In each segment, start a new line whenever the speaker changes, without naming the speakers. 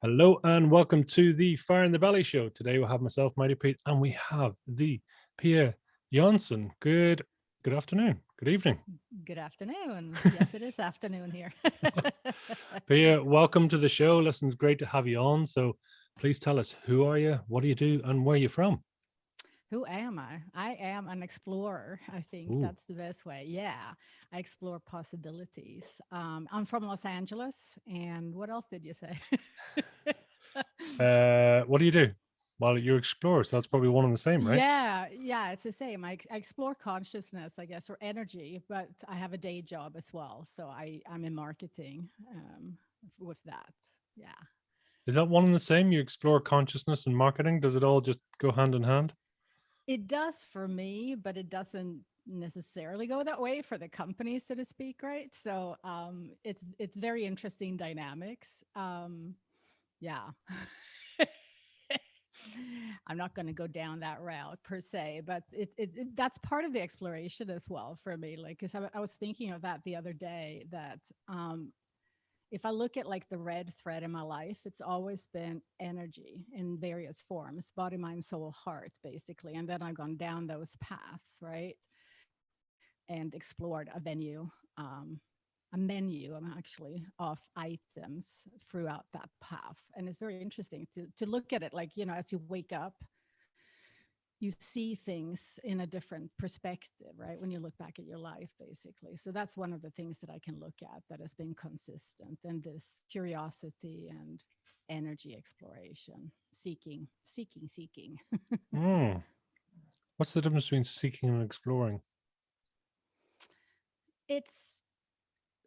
Hello and welcome to the Fire in the Belly show. Today we'll have myself, Mighty Pete, and we have the Pia Jansson. Good afternoon. Good evening.
Good afternoon. Yes, it is afternoon here.
Pia, welcome to the show. Listen, it's great to have you on. So please tell us, who are you, what do you do, and where are you from?
Who am I? I am an explorer. I think
Ooh.
that's the best way. Yeah, I explore possibilities. I'm from Los Angeles. And what else did you say?
What do you do? Well, you're explorer, so that's probably one and the same, right?
Yeah, it's the same. I explore consciousness, I guess, or energy, but I have a day job as well. So I'm in marketing with that. Yeah.
Is that one and the same? You explore consciousness and marketing? Does it all just go hand in hand?
It does for me, but it doesn't necessarily go that way for the company, so to speak, right? So it's very interesting dynamics. Yeah. I'm not going to go down that route per se, but that's part of the exploration as well for me. Like, because I was thinking of that the other day that if I look at like the red thread in my life, it's always been energy in various forms, body, mind, soul, heart, basically. And then I've gone down those paths, right? And explored a menu, actually, of items throughout that path. And it's very interesting to look at it like, as you wake up, you see things in a different perspective, right? When you look back at your life, basically. So that's one of the things that I can look at that has been consistent, and this curiosity and energy exploration, seeking.
Hmm. What's the difference between seeking and exploring?
It's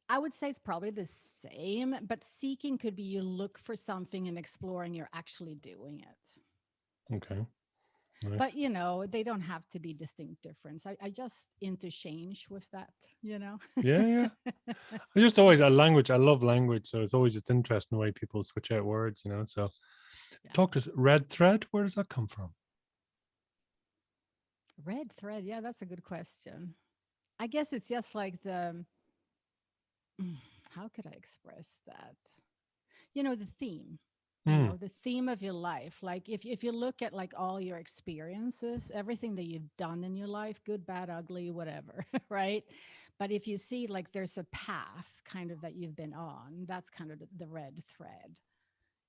I would say it's probably the same, but seeking could be you look for something, and exploring you're actually doing it.
Okay, nice.
But they don't have to be distinct difference. I just interchange with that, you know.
Yeah, yeah. I just always a language. I love language, so it's always just interesting the way people switch out words. So,
Yeah.
talk to us. Red thread. Where does that come from?
Red thread. Yeah, that's a good question. I guess it's just like mm, how could I express that? The theme.
Hmm.
The theme of your life. Like if you look at like all your experiences, everything that you've done in your life, good, bad, ugly, whatever, right? But if you see like there's a path kind of that you've been on, that's kind of the red thread.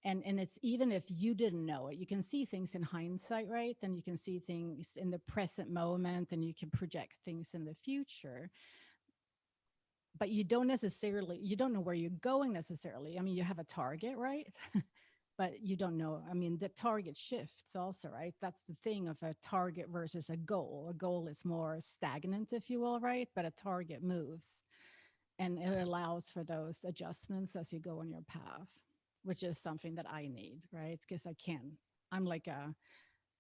And it's even if you didn't know it, you can see things in hindsight, right? And you can see things in the present moment, and you can project things in the future, but you don't know where you're going necessarily. I mean, you have a target, right? But you don't know. I mean, the target shifts also, right? That's the thing of a target versus a goal. A goal is more stagnant, if you will, right? But a target moves, and it allows for those adjustments as you go on your path, which is something that I need, right? Because I'm like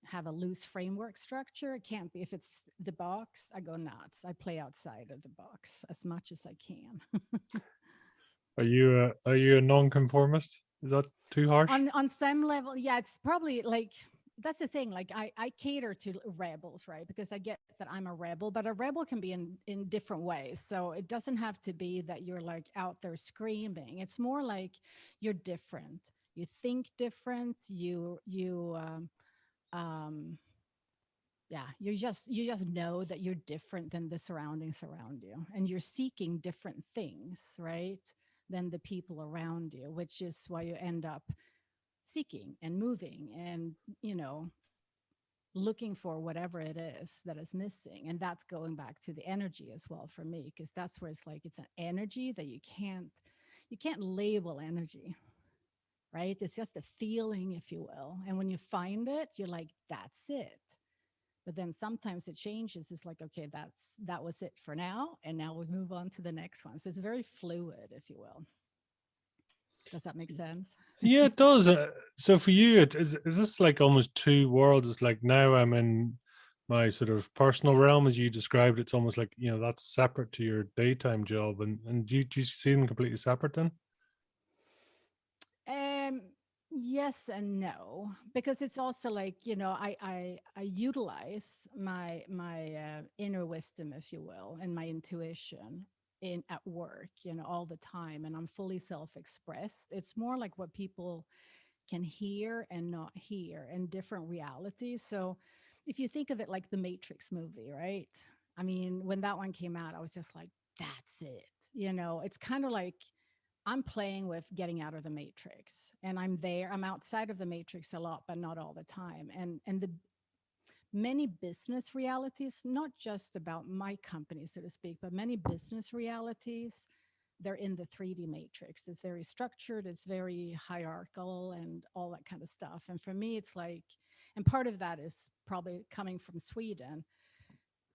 have a loose framework structure. It can't be. If it's the box, I go nuts. I play outside of the box as much as I can.
Are you a nonconformist? Is that too harsh?
On some level, yeah, it's probably like that's the thing. Like I cater to rebels, right? Because I get that I'm a rebel, but a rebel can be in different ways. So it doesn't have to be that you're like out there screaming. It's more like you're different. You think different. Um yeah, you just know that you're different than the surroundings around you, and you're seeking different things, right, than the people around you, which is why you end up seeking and moving and looking for whatever it is that is missing. And that's going back to the energy as well for me, because that's where it's like it's an energy that you can't label energy, right? It's just a feeling, if you will, and when you find it, you're like, that's it. But then sometimes it changes. It's like, okay, that was it for now, and now we move on to the next one. So it's very fluid, if you will. Does that make sense?
Yeah, it does. So for you, is this like almost two worlds? It's like now I'm in my sort of personal realm, as you described. It's almost like that's separate to your daytime job, and do you see them completely separate then?
um yes and no, because it's also like, I utilize my inner wisdom, if you will, and my intuition in at work, all the time, and I'm fully self-expressed. It's more like what people can hear and not hear and different realities. So if you think of it like the Matrix movie, right? I mean, when that one came out, I was just like, that's it. It's kind of like I'm playing with getting out of the matrix, and I'm outside of the matrix a lot, but not all the time. And the many business realities, not just about my company, so to speak, but many business realities, they're in the 3D matrix. It's very structured, it's very hierarchical, and all that kind of stuff. And for me, it's like, and part of that is probably coming from Sweden.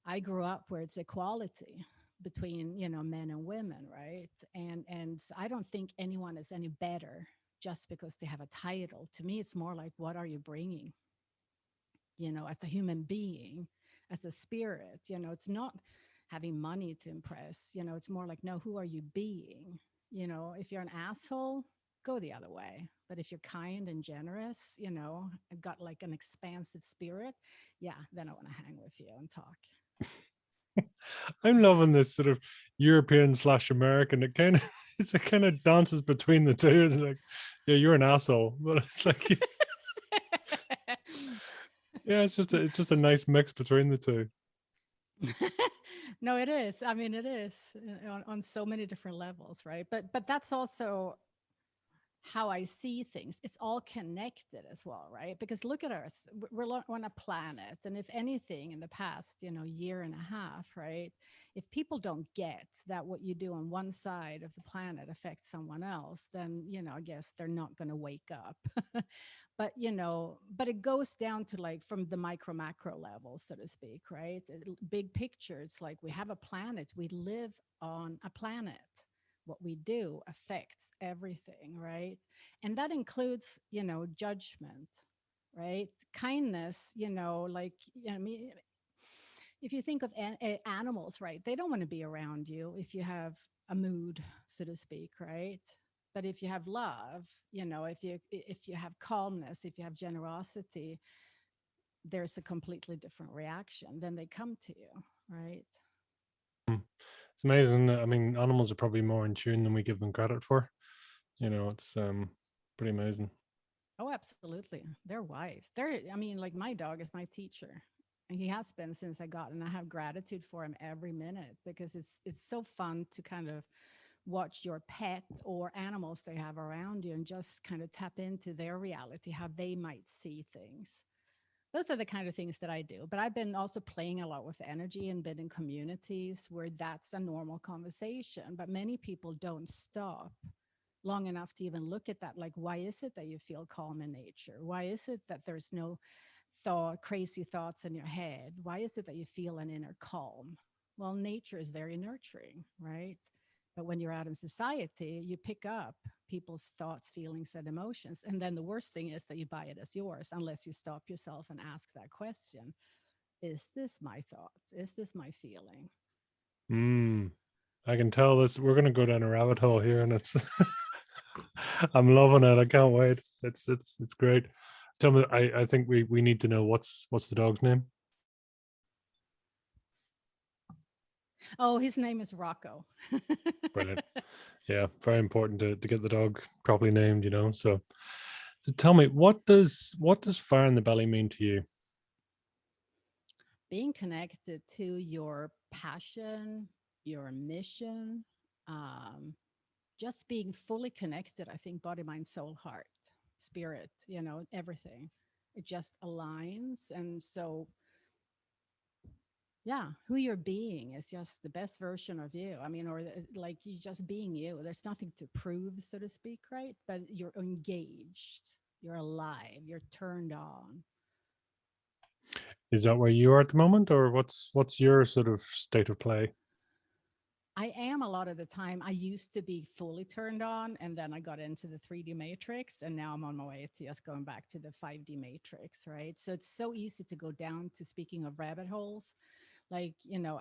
I grew up where it's equality between, men and women, right? And I don't think anyone is any better just because they have a title. To me, it's more like, what are you bringing? As a human being, as a spirit. It's not having money to impress. It's more like, no, who are you being? If you're an asshole, go the other way. But if you're kind and generous, I've got like an expansive spirit, yeah, then I want to hang with you and talk.
I'm loving this sort of European slash American. It kind of it's a kind of dances between the two. It's like, yeah, you're an asshole, but it's like, yeah, it's just a nice mix between the two.
No, it is. I mean, it is on so many different levels, right? But that's also how I see things. It's all connected as well, right? Because look at us. We're on a planet. And if anything in the past, year and a half, right? If people don't get that what you do on one side of the planet affects someone else, then, I guess they're not going to wake up. But it goes down to like from the micro macro level, so to speak, right? Big picture, it's like we have a planet, we live on a planet. What we do affects everything, right? And that includes, judgment, right? Kindness, like, I mean, if you think of animals, right? They don't want to be around you if you have a mood, so to speak, right? But if you have love, if you have calmness, if you have generosity, there's a completely different reaction. Then they come to you, right?
It's amazing. I mean, animals are probably more in tune than we give them credit for. It's pretty amazing.
Oh, absolutely. They're wise. I mean, like my dog is my teacher. And he has been since I got, and I have gratitude for him every minute because it's so fun to kind of watch your pet or animals they have around you and just kind of tap into their reality, how they might see things. Those are the kind of things that I do. But I've been also playing a lot with energy and been in communities where that's a normal conversation. But many people don't stop long enough to even look at that. Like, why is it that you feel calm in nature? Why is it that there's no crazy thoughts in your head? Why is it that you feel an inner calm? Well, nature is very nurturing, right? But when you're out in society, you pick up people's thoughts, feelings, and emotions. And then the worst thing is that you buy it as yours unless you stop yourself and ask that question. Is this my thoughts? Is this my feeling?
Mm, I can tell this. We're gonna go down a rabbit hole here, and it's I'm loving it. I can't wait. It's great. Tell me, I think we need to know what's the dog's name.
Oh, his name is Rocco.
Brilliant. Yeah, very important to get the dog properly named. So tell me, what does fire in the belly mean to you?
Being connected to your passion, your mission, um, just being fully connected. I think body, mind, soul, heart, spirit, everything. It just aligns. And so, yeah, who you're being is just the best version of you. I mean, or like you just being you. There's nothing to prove, so to speak, right? But you're engaged, you're alive, you're turned on.
Is that where you are at the moment, or what's your sort of state of play?
I am a lot of the time. I used to be fully turned on, and then I got into the 3D matrix, and now I'm on my way to just going back to the 5D matrix, right? So it's so easy to go down to, speaking of rabbit holes, like,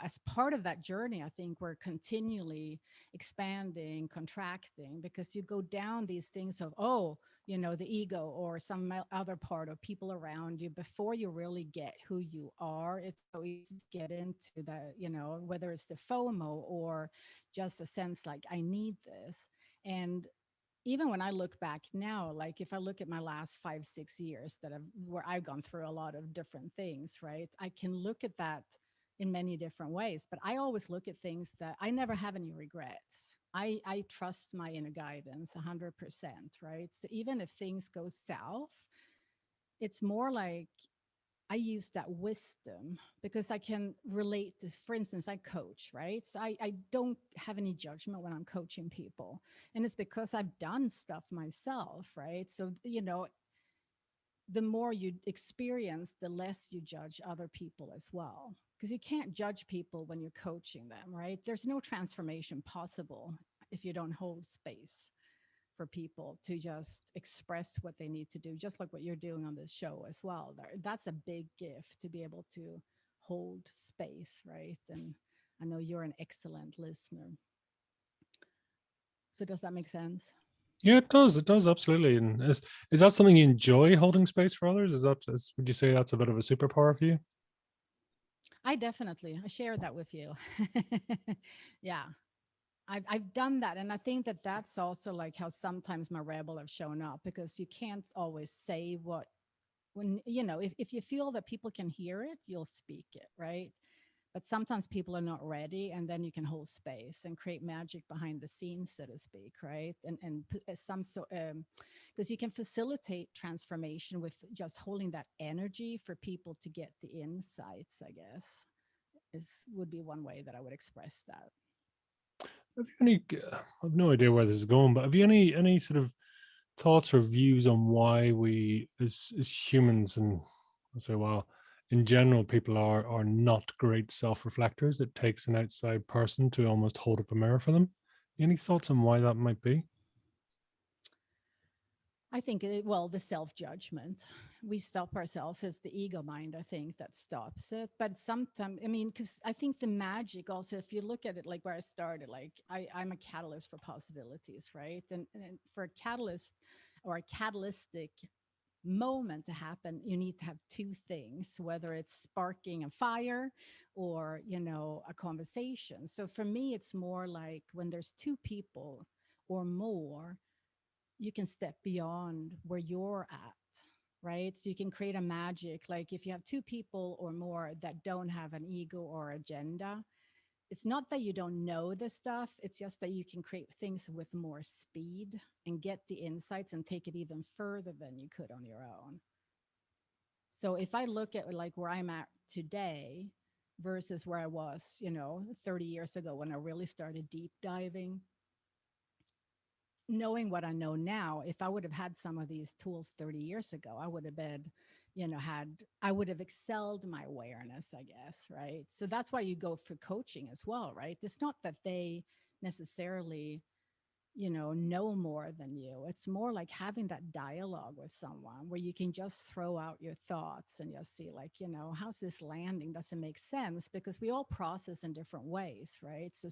as part of that journey, I think we're continually expanding, contracting, because you go down these things of, oh, the ego or some other part of people around you before you really get who you are. It's so easy to get into that, whether it's the FOMO or just a sense like, I need this. And even when I look back now, like if I look at my last 5, 6 years that I've where I've gone through a lot of different things, right? I can look at that in many different ways, but I always look at things that I never have any regrets. I trust my inner guidance 100%, right? So even if things go south, it's more like I use that wisdom because I can relate to, for instance, I coach, right? So I don't have any judgment when I'm coaching people. And it's because I've done stuff myself, right? So, the more you experience, the less you judge other people as well. Because you can't judge people when you're coaching them, right? There's no transformation possible if you don't hold space for people to just express what they need to do, just like what you're doing on this show as well. That's a big gift to be able to hold space, right? And I know you're an excellent listener. So does that make sense?
Yeah, it does. It does absolutely. And is that something you enjoy, holding space for others? Would you say that's a bit of a superpower for you?
I share that with you. Yeah. I've done that. And I think that that's also like how sometimes my rebel have shown up because you can't always say what, when, if you feel that people can hear it, you'll speak it, right? But sometimes people are not ready, and then you can hold space and create magic behind the scenes, so to speak, right? Some so because you can facilitate transformation with just holding that energy for people to get the insights, I guess, is would be one way that I would express that.
Have you any? I've no idea where this is going, but have you any sort of thoughts or views on why we, as humans, and I say, well, in general, people are not great self-reflectors? It takes an outside person to almost hold up a mirror for them. Any thoughts on why that might be?
I think, the self judgment. We stop ourselves. It's the ego mind, I think, that stops it. But sometimes, I mean, because I think the magic also, if you look at it like where I started, like I'm a catalyst for possibilities, right? And for a catalyst or a catalytic moment to happen, you need to have two things, whether it's sparking a fire or, a conversation. So for me, it's more like when there's two people or more, you can step beyond where you're at, right? So you can create a magic. Like if you have two people or more that don't have an ego or agenda, it's not that you don't know the stuff, it's just that you can create things with more speed and get the insights and take it even further than you could on your own. So if I look at like where I'm at today versus where I was, 30 years ago when I really started deep diving, knowing what I know now, if I would have had some of these tools 30 years ago, I would have been, I would have excelled my awareness, I guess. Right. So that's why you go for coaching as well. Right. It's not that they necessarily know more than you. It's more like having that dialogue with someone where you can just throw out your thoughts and just see, like, how's this landing? Does it make sense? Because we all process in different ways, right? So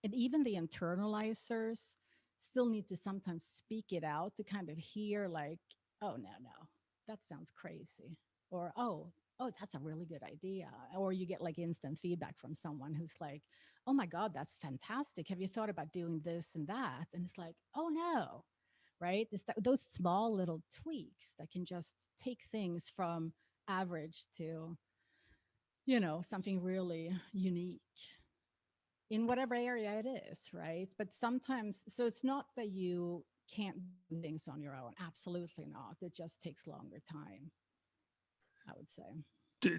and even the internalizers still need to sometimes speak it out to kind of hear, like, oh, no, that sounds crazy. Or, oh, that's a really good idea. Or you get like instant feedback from someone who's like, oh my God, that's fantastic. Have you thought about doing this and that? And it's like, oh no, right? Those small little tweaks that can just take things from average to, something really unique in whatever area it is, right? But sometimes, so it's not that you can't do things on your own. Absolutely not. It just takes longer time, I would say.
Do,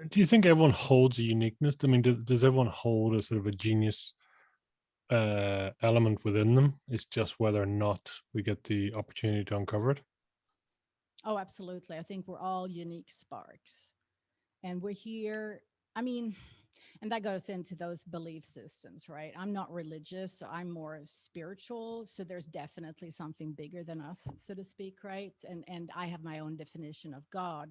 do you think everyone holds a uniqueness? I mean, does everyone hold a sort of a genius element within them? It's just whether or not we get the opportunity to uncover it.
Oh, absolutely. I think we're all unique sparks. And we're here. I mean, and that goes into those belief systems, right? I'm not religious, so I'm more spiritual. So there's definitely something bigger than us, so to speak, right? And I have my own definition of God.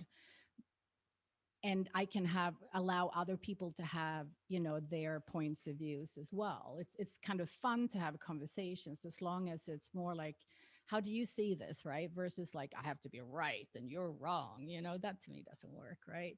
And I can have allow other people to have, their points of views as well. It's kind of fun to have conversations as long as it's more like, how do you see this, right? Versus like, I have to be right and you're wrong. That to me doesn't work, right?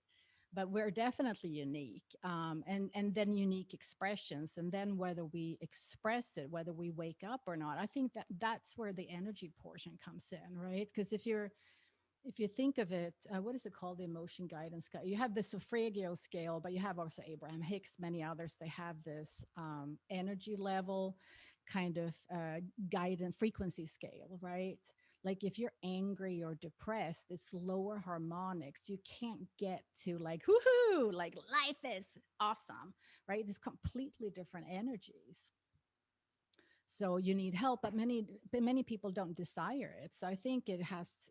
but we're definitely unique, and then unique expressions, and then whether we express it, whether we wake up or not, I think that that's where the energy portion comes in, right? Because if you think of it, what is it called? The emotion guidance scale. You have the Sofragio scale, but you have also Abraham Hicks, many others. They have this energy level kind of guidance frequency scale, right? Like if you're angry or depressed, it's lower harmonics. You can't get to like, woohoo, like life is awesome, right? It's completely different energies. So you need help, but many people don't desire it. So I think it has,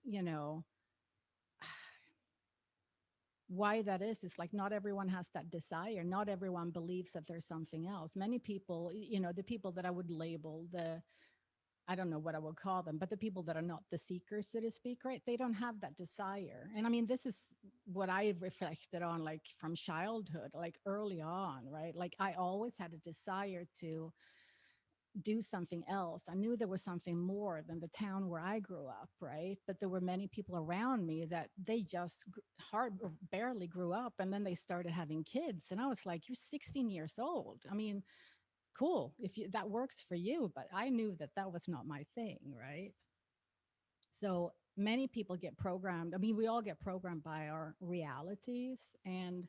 why that is like not everyone has that desire, not everyone believes that there's something else. Many people, the people that I would label the, I don't know what I would call them, but the people that are not the seekers, so to speak, right, they don't have that desire. And I mean, this is what I reflected on, like from childhood, like early on, right? Like I always had a desire to do something else. I knew there was something more than the town where I grew up, right? But there were many people around me that they just hard or barely grew up, and then they started having kids, and I was like, "You're 16 years old. I mean, cool if you, that works for you, but I knew that that was not my thing, right?" So many people get programmed. I mean, we all get programmed by our realities, and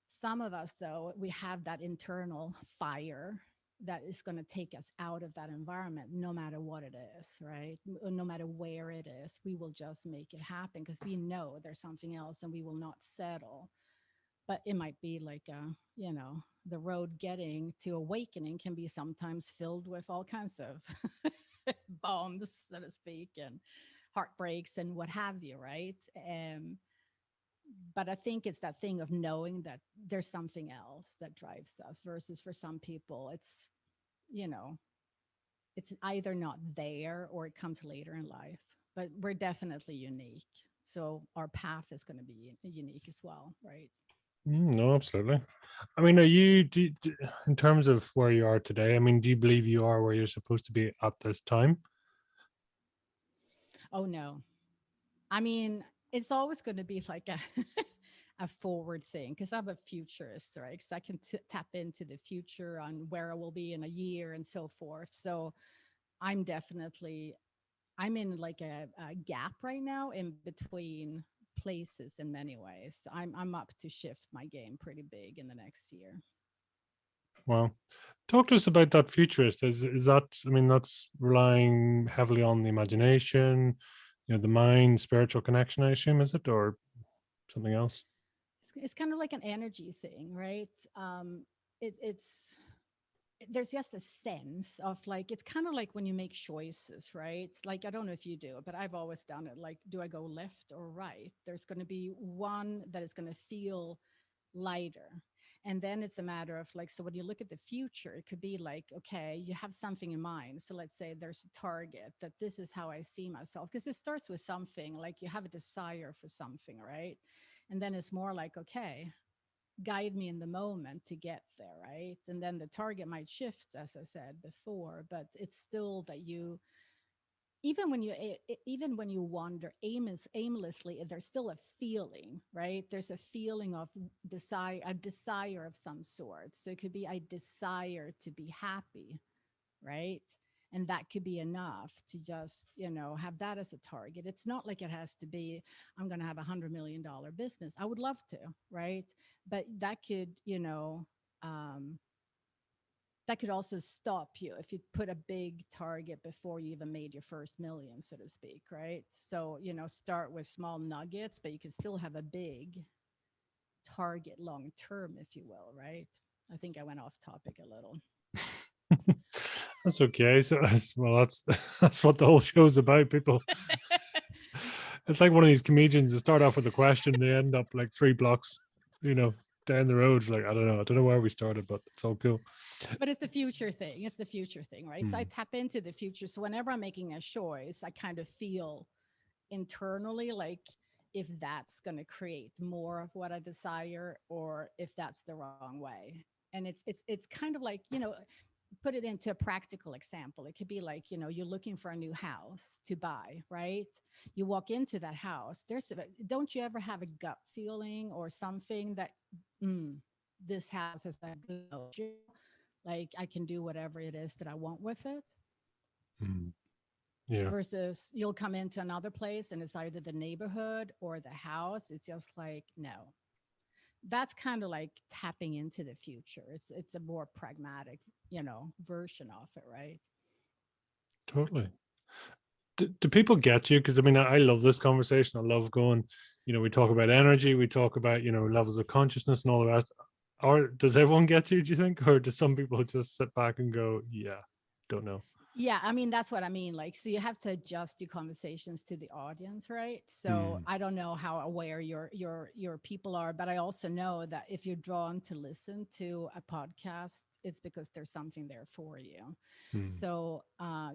some of us, though, we have that internal fire that is going to take us out of that environment, no matter what it is, right? No matter where it is, we will just make it happen because we know there's something else and we will not settle. But it might be like, the road getting to awakening can be sometimes filled with all kinds of bombs, so to speak, and heartbreaks and what have you, right? But I think it's that thing of knowing that there's something else that drives us versus for some people, you know, it's either not there or it comes later in life. But we're definitely unique. So our path is going to be unique as well, right?
No, absolutely. I mean, in terms of where you are today, I mean, do you believe you are where you're supposed to be at this time?
Oh, no. I mean, it's always going to be like a a forward thing because I'm a futurist, right? Because I can tap into the future on where I will be in a year and so forth. So I'm definitely I'm in like a gap right now in between places in many ways. I'm up to shift my game pretty big in the next year.
Well, talk to us about that futurist. Is that, I mean, that's relying heavily on the imagination, the mind, spiritual connection, I assume, is it, or something else?
It's kind of like an energy thing, right? It's there's just a sense of like it's kind of like when you make choices, right? It's like I don't know if you do it, but I've always done it. Like, do I go left or right? There's going to be one that is going to feel lighter. And then it's a matter of like, so when you look at the future, it could be like, okay, you have something in mind. So let's say there's a target that this is how I see myself. Because it starts with something like you have a desire for something, right? And then it's more like, okay, guide me in the moment to get there, right? And then the target might shift, as I said before, but it's still that you, even when you wander aimlessly, there's still a feeling, right? There's a feeling of desire, a desire of some sort. So it could be I desire to be happy, right? And that could be enough to just, have that as a target. It's not like it has to be, I'm going to have $100 million business. I would love to, right? But that could, um, that could also stop you if you put a big target before you even made your first million, so to speak, right? So, start with small nuggets, but you can still have a big target long term, if you will, right? I think I went off topic a little.
That's okay. So, well, that's that's what the whole show's about. People, it's like one of these comedians that start off with a question, they end up like 3 blocks, you know, down the road. It's like I don't know where we started, but it's all cool.
But it's the future thing. It's the future thing, right? So I
Hmm.
tap into the future. So whenever I'm making a choice, I kind of feel internally like if that's going to create more of what I desire or if that's the wrong way. And it's kind of like, put it into a practical example. It could be like, you're looking for a new house to buy, right? You walk into that house. Don't you ever have a gut feeling or something that, mm, this house has a good mojo? Like I can do whatever it is that I want with it.
Mm. Yeah.
Versus you'll come into another place and it's either the neighborhood or the house. It's just like, no. That's kind of like tapping into the future. It's a more pragmatic, version of it, right?
Totally. Do people get you? Because I mean, I love this conversation. I love going, we talk about energy, we talk about, levels of consciousness and all the rest. Or does everyone get you, do you think? Or do some people just sit back and go, yeah, don't know?
Yeah, I mean that's what I mean. Like, so you have to adjust your conversations to the audience, right? So
Mm,
I don't know how aware your people are, but I also know that if you're drawn to listen to a podcast, it's because there's something there for you.
mm,
So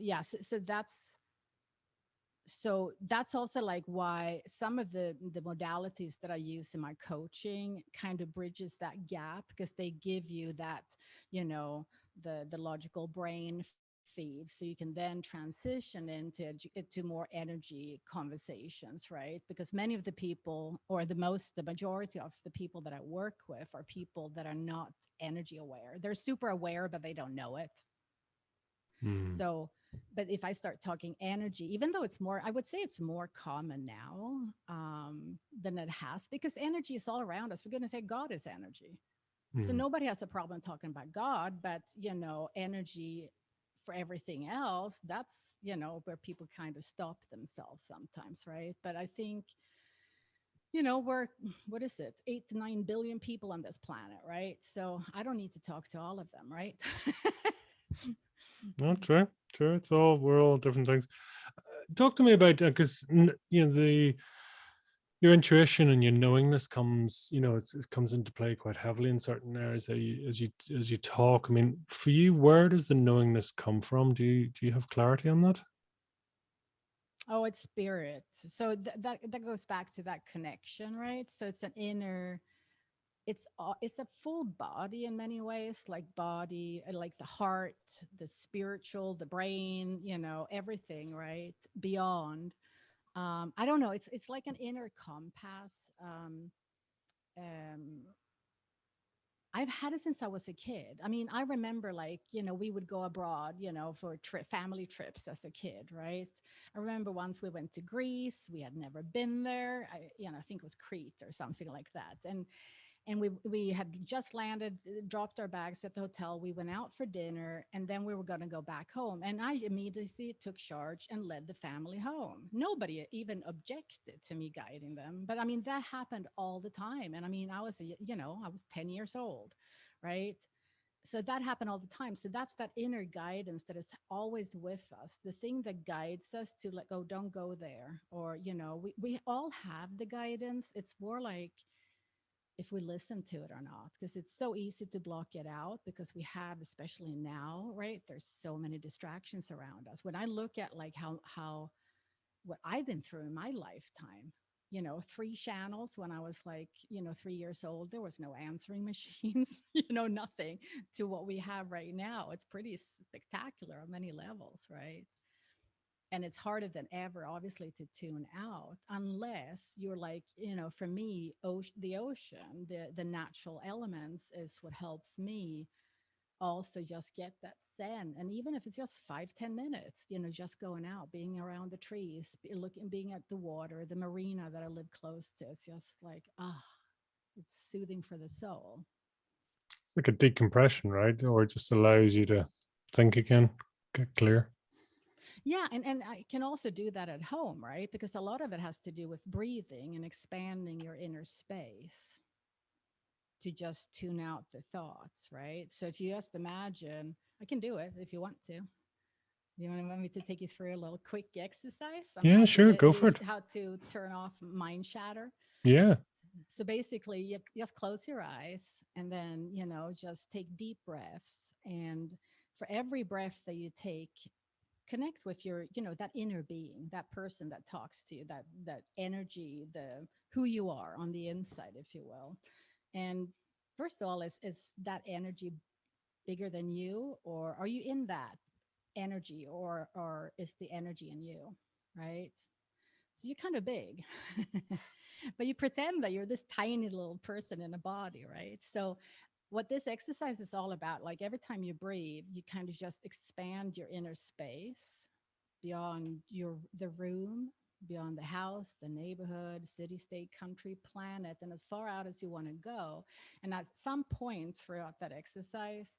yeah, so that's also like why some of the modalities that I use in my coaching kind of bridges that gap, because they give you that, you know the logical brain feed, so you can then transition to more energy conversations, right? Because many of the people, or the majority of the people that I work with, are people that are not energy aware. They're super aware but they don't know it.
mm,
So, but if I start talking energy, even though I would say it's more common now, than it has, because energy is all around us. For goodness sake, God is energy. So
mm.
nobody has a problem talking about God, but, energy for everything else, that's, where people kind of stop themselves sometimes, right? But I think, we're, what is it, 8 to 9 billion people on this planet, right? So I don't need to talk to all of them, right?
No, true, true. We're all different things. Talk to me about, because, the your intuition and your knowingness comes, it comes into play quite heavily in certain areas as you talk. I mean, for you, where does the knowingness come from? Do you have clarity on that?
Oh, it's spirit. So that goes back to that connection, right? So it's an inner, it's a full body in many ways, like body, like the heart, the spiritual, the brain, everything, right? Beyond. I don't know. It's like an inner compass. Um, I've had it since I was a kid. I mean, I remember, like, we would go abroad, for family trips as a kid, right? I remember once we went to Greece. We had never been there. I think it was Crete or something like that. And we had just landed, dropped our bags at the hotel. We went out for dinner, and then we were going to go back home. And I immediately took charge and led the family home. Nobody even objected to me guiding them, but I mean that happened all the time. And I mean, I was 10 years old, right? So that happened all the time. So that's that inner guidance that is always with us, the thing that guides us to, like, oh, don't go there. Or, we all have the guidance. It's more like if we listen to it or not, because it's so easy to block it out, because we have, especially now, right, there's so many distractions around us. When I look at like how what I've been through in my lifetime, 3 channels when I was like, 3 years old, there was no answering machines, nothing to what we have right now. It's pretty spectacular on many levels, right? And it's harder than ever, obviously, to tune out, unless you're like, for me, the ocean, the natural elements is what helps me also just get that zen. And even if it's just 5-10 minutes, just going out, being around the trees, being at the water, the marina that I live close to, it's just like, it's soothing for the soul.
It's like a decompression, right? Or it just allows you to think again, get clear.
Yeah, and I can also do that at home, right? Because a lot of it has to do with breathing and expanding your inner space to just tune out the thoughts, right? So if you just imagine, I can do it if you want to. You want me to take you through a little quick exercise on
Yeah,
how
sure,
to
go for it.
turn off mind chatter?
Yeah.
So basically, you just close your eyes and then, just take deep breaths. And for every breath that you take, connect with your, that inner being, that person that talks to you, that energy, the who you are on the inside, if you will. And first of all, is that energy bigger than you, or are you in that energy, or is the energy in you, right? So you're kind of big, but you pretend that you're this tiny little person in a body, right? So what this exercise is all about, like every time you breathe, you kind of just expand your inner space beyond the room, beyond the house, the neighborhood, city, state, country, planet, and as far out as you want to go. And at some point throughout that exercise,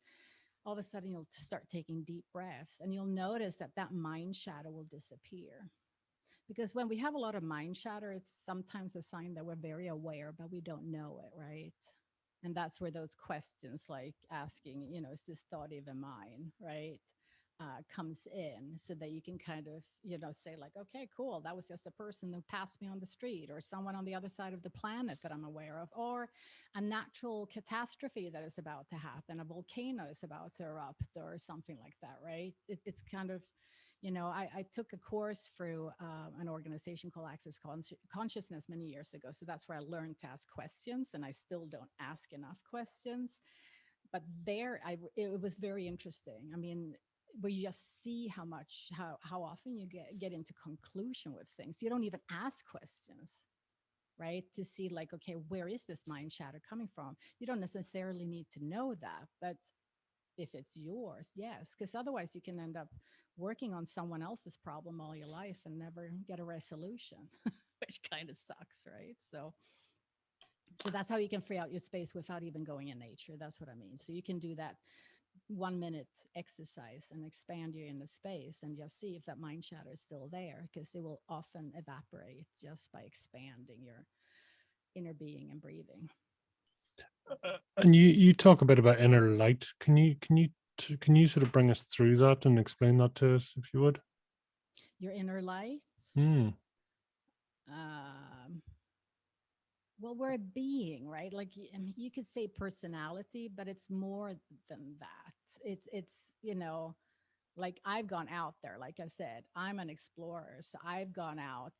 all of a sudden you'll start taking deep breaths, and you'll notice that that mind shadow will disappear. Because when we have a lot of mind chatter, it's sometimes a sign that we're very aware, but we don't know it, right? And that's where those questions like asking, is this thought even mine, right? Comes in, so that you can kind of, say like, okay, cool, that was just a person who passed me on the street, or someone on the other side of the planet that I'm aware of, or a natural catastrophe that is about to happen, a volcano is about to erupt, or something like that, right? It's kind of, I took a course through an organization called Access Consciousness many years ago. So that's where I learned to ask questions, and I still don't ask enough questions. But there, it was very interesting. I mean, where you just see how often you get into conclusion with things. You don't even ask questions, right? To see like, okay, where is this mind chatter coming from? You don't necessarily need to know that, but if it's yours, yes, because otherwise you can end up working on someone else's problem all your life and never get a resolution, which kind of sucks, right? So that's how you can free out your space without even going in nature. That's what I mean. So you can do that 1 minute exercise and expand your inner space and just see if that mind shadow is still there, because it will often evaporate just by expanding your inner being and breathing.
And you talk a bit about inner light. Can you sort of bring us through that and explain that to us, if you would?
Your inner light.
Hmm.
Um, well, we're a being, right? Like, I mean, you could say personality, but it's more than that. It's like I've gone out there. Like I said, I'm an explorer, so I've gone out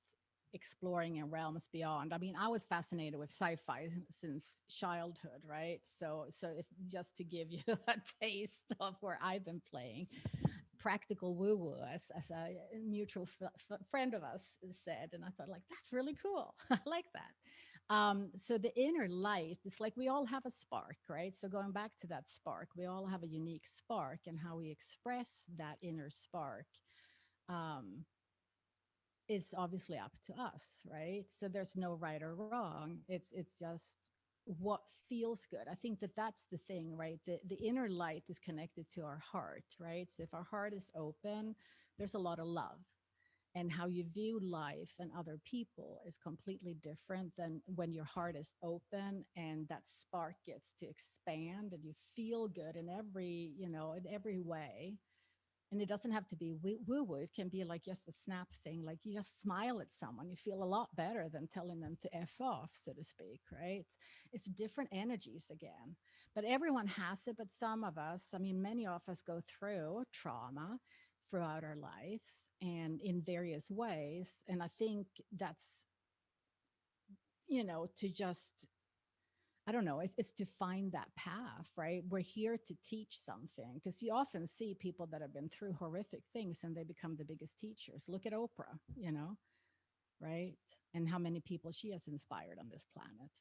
exploring in realms beyond. I mean, I was fascinated with sci-fi since childhood, right? So if just to give you a taste of where I've been playing, practical woo woo, as a mutual friend of us said. And I thought, like, that's really cool. I like that. So the inner light, it's like we all have a spark, right? So going back to that spark, we all have a unique spark, and how we express that inner spark um, is obviously up to us, right? So there's no right or wrong. It's just what feels good. I think that that's the thing, right? The inner light is connected to our heart, right? So if our heart is open, there's a lot of love, and how you view life and other people is completely different than when your heart is open and that spark gets to expand and you feel good in every way. And it doesn't have to be woo woo. It can be like just a snap thing. Like you just smile at someone, you feel a lot better than telling them to F off, so to speak, right? It's different energies again. But everyone has it. But some of us, I mean, many of us go through trauma throughout our lives and in various ways. And I think that's, to just I don't know, it's to find that path, right? We're here to teach something, because you often see people that have been through horrific things and they become the biggest teachers. Look at Oprah, right? And how many people she has inspired on this planet.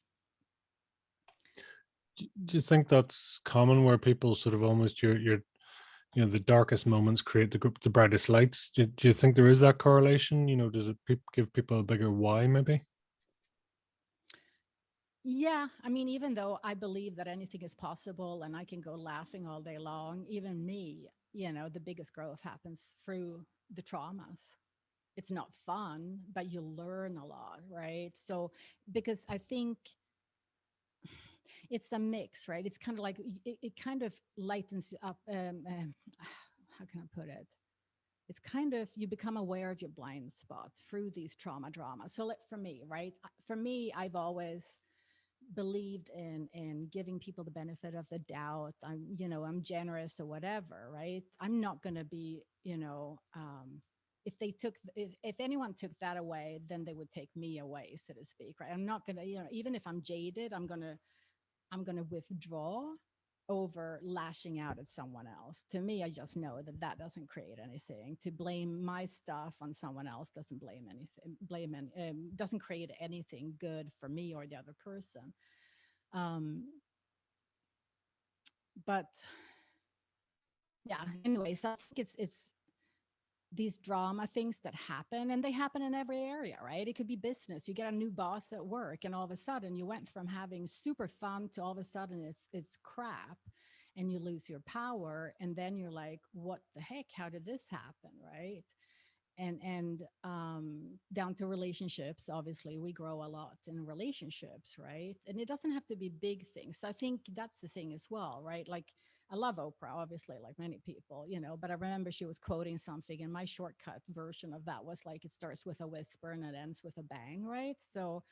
Do you think that's common, where people sort of almost your the darkest moments create the brightest lights? Do you think there is that correlation? Does it give people a bigger why, maybe?
Yeah, I mean, even though I believe that anything is possible and I can go laughing all day long, even me, the biggest growth happens through the traumas. It's not fun, but you learn a lot, right? So, because I think it's a mix, right? It's kind of like it kind of lightens you up. How can I put it? It's kind of you become aware of your blind spots through these trauma dramas. So, like for me, right? For me, I've always believed in giving people the benefit of the doubt. I'm generous or whatever, right? I'm not going to be, if they took if anyone took that away, then they would take me away, so to speak, right? I'm not going to, even if I'm jaded, I'm going to withdraw over lashing out at someone else. To me, I just know that that doesn't create anything. To blame my stuff on someone else doesn't blame anything, doesn't create anything good for me or the other person. Um, but yeah, anyways, I think it's these drama things that happen, and they happen in every area, right? It could be business. You get a new boss at work and all of a sudden you went from having super fun to all of a sudden it's crap, and you lose your power, and then you're like, what the heck, how did this happen, right? And down to relationships, obviously we grow a lot in relationships, right? And it doesn't have to be big things. So I think that's the thing as well, right? Like, I love Oprah, obviously, like many people, but I remember she was quoting something, and my shortcut version of that was like, it starts with a whisper and it ends with a bang, right? So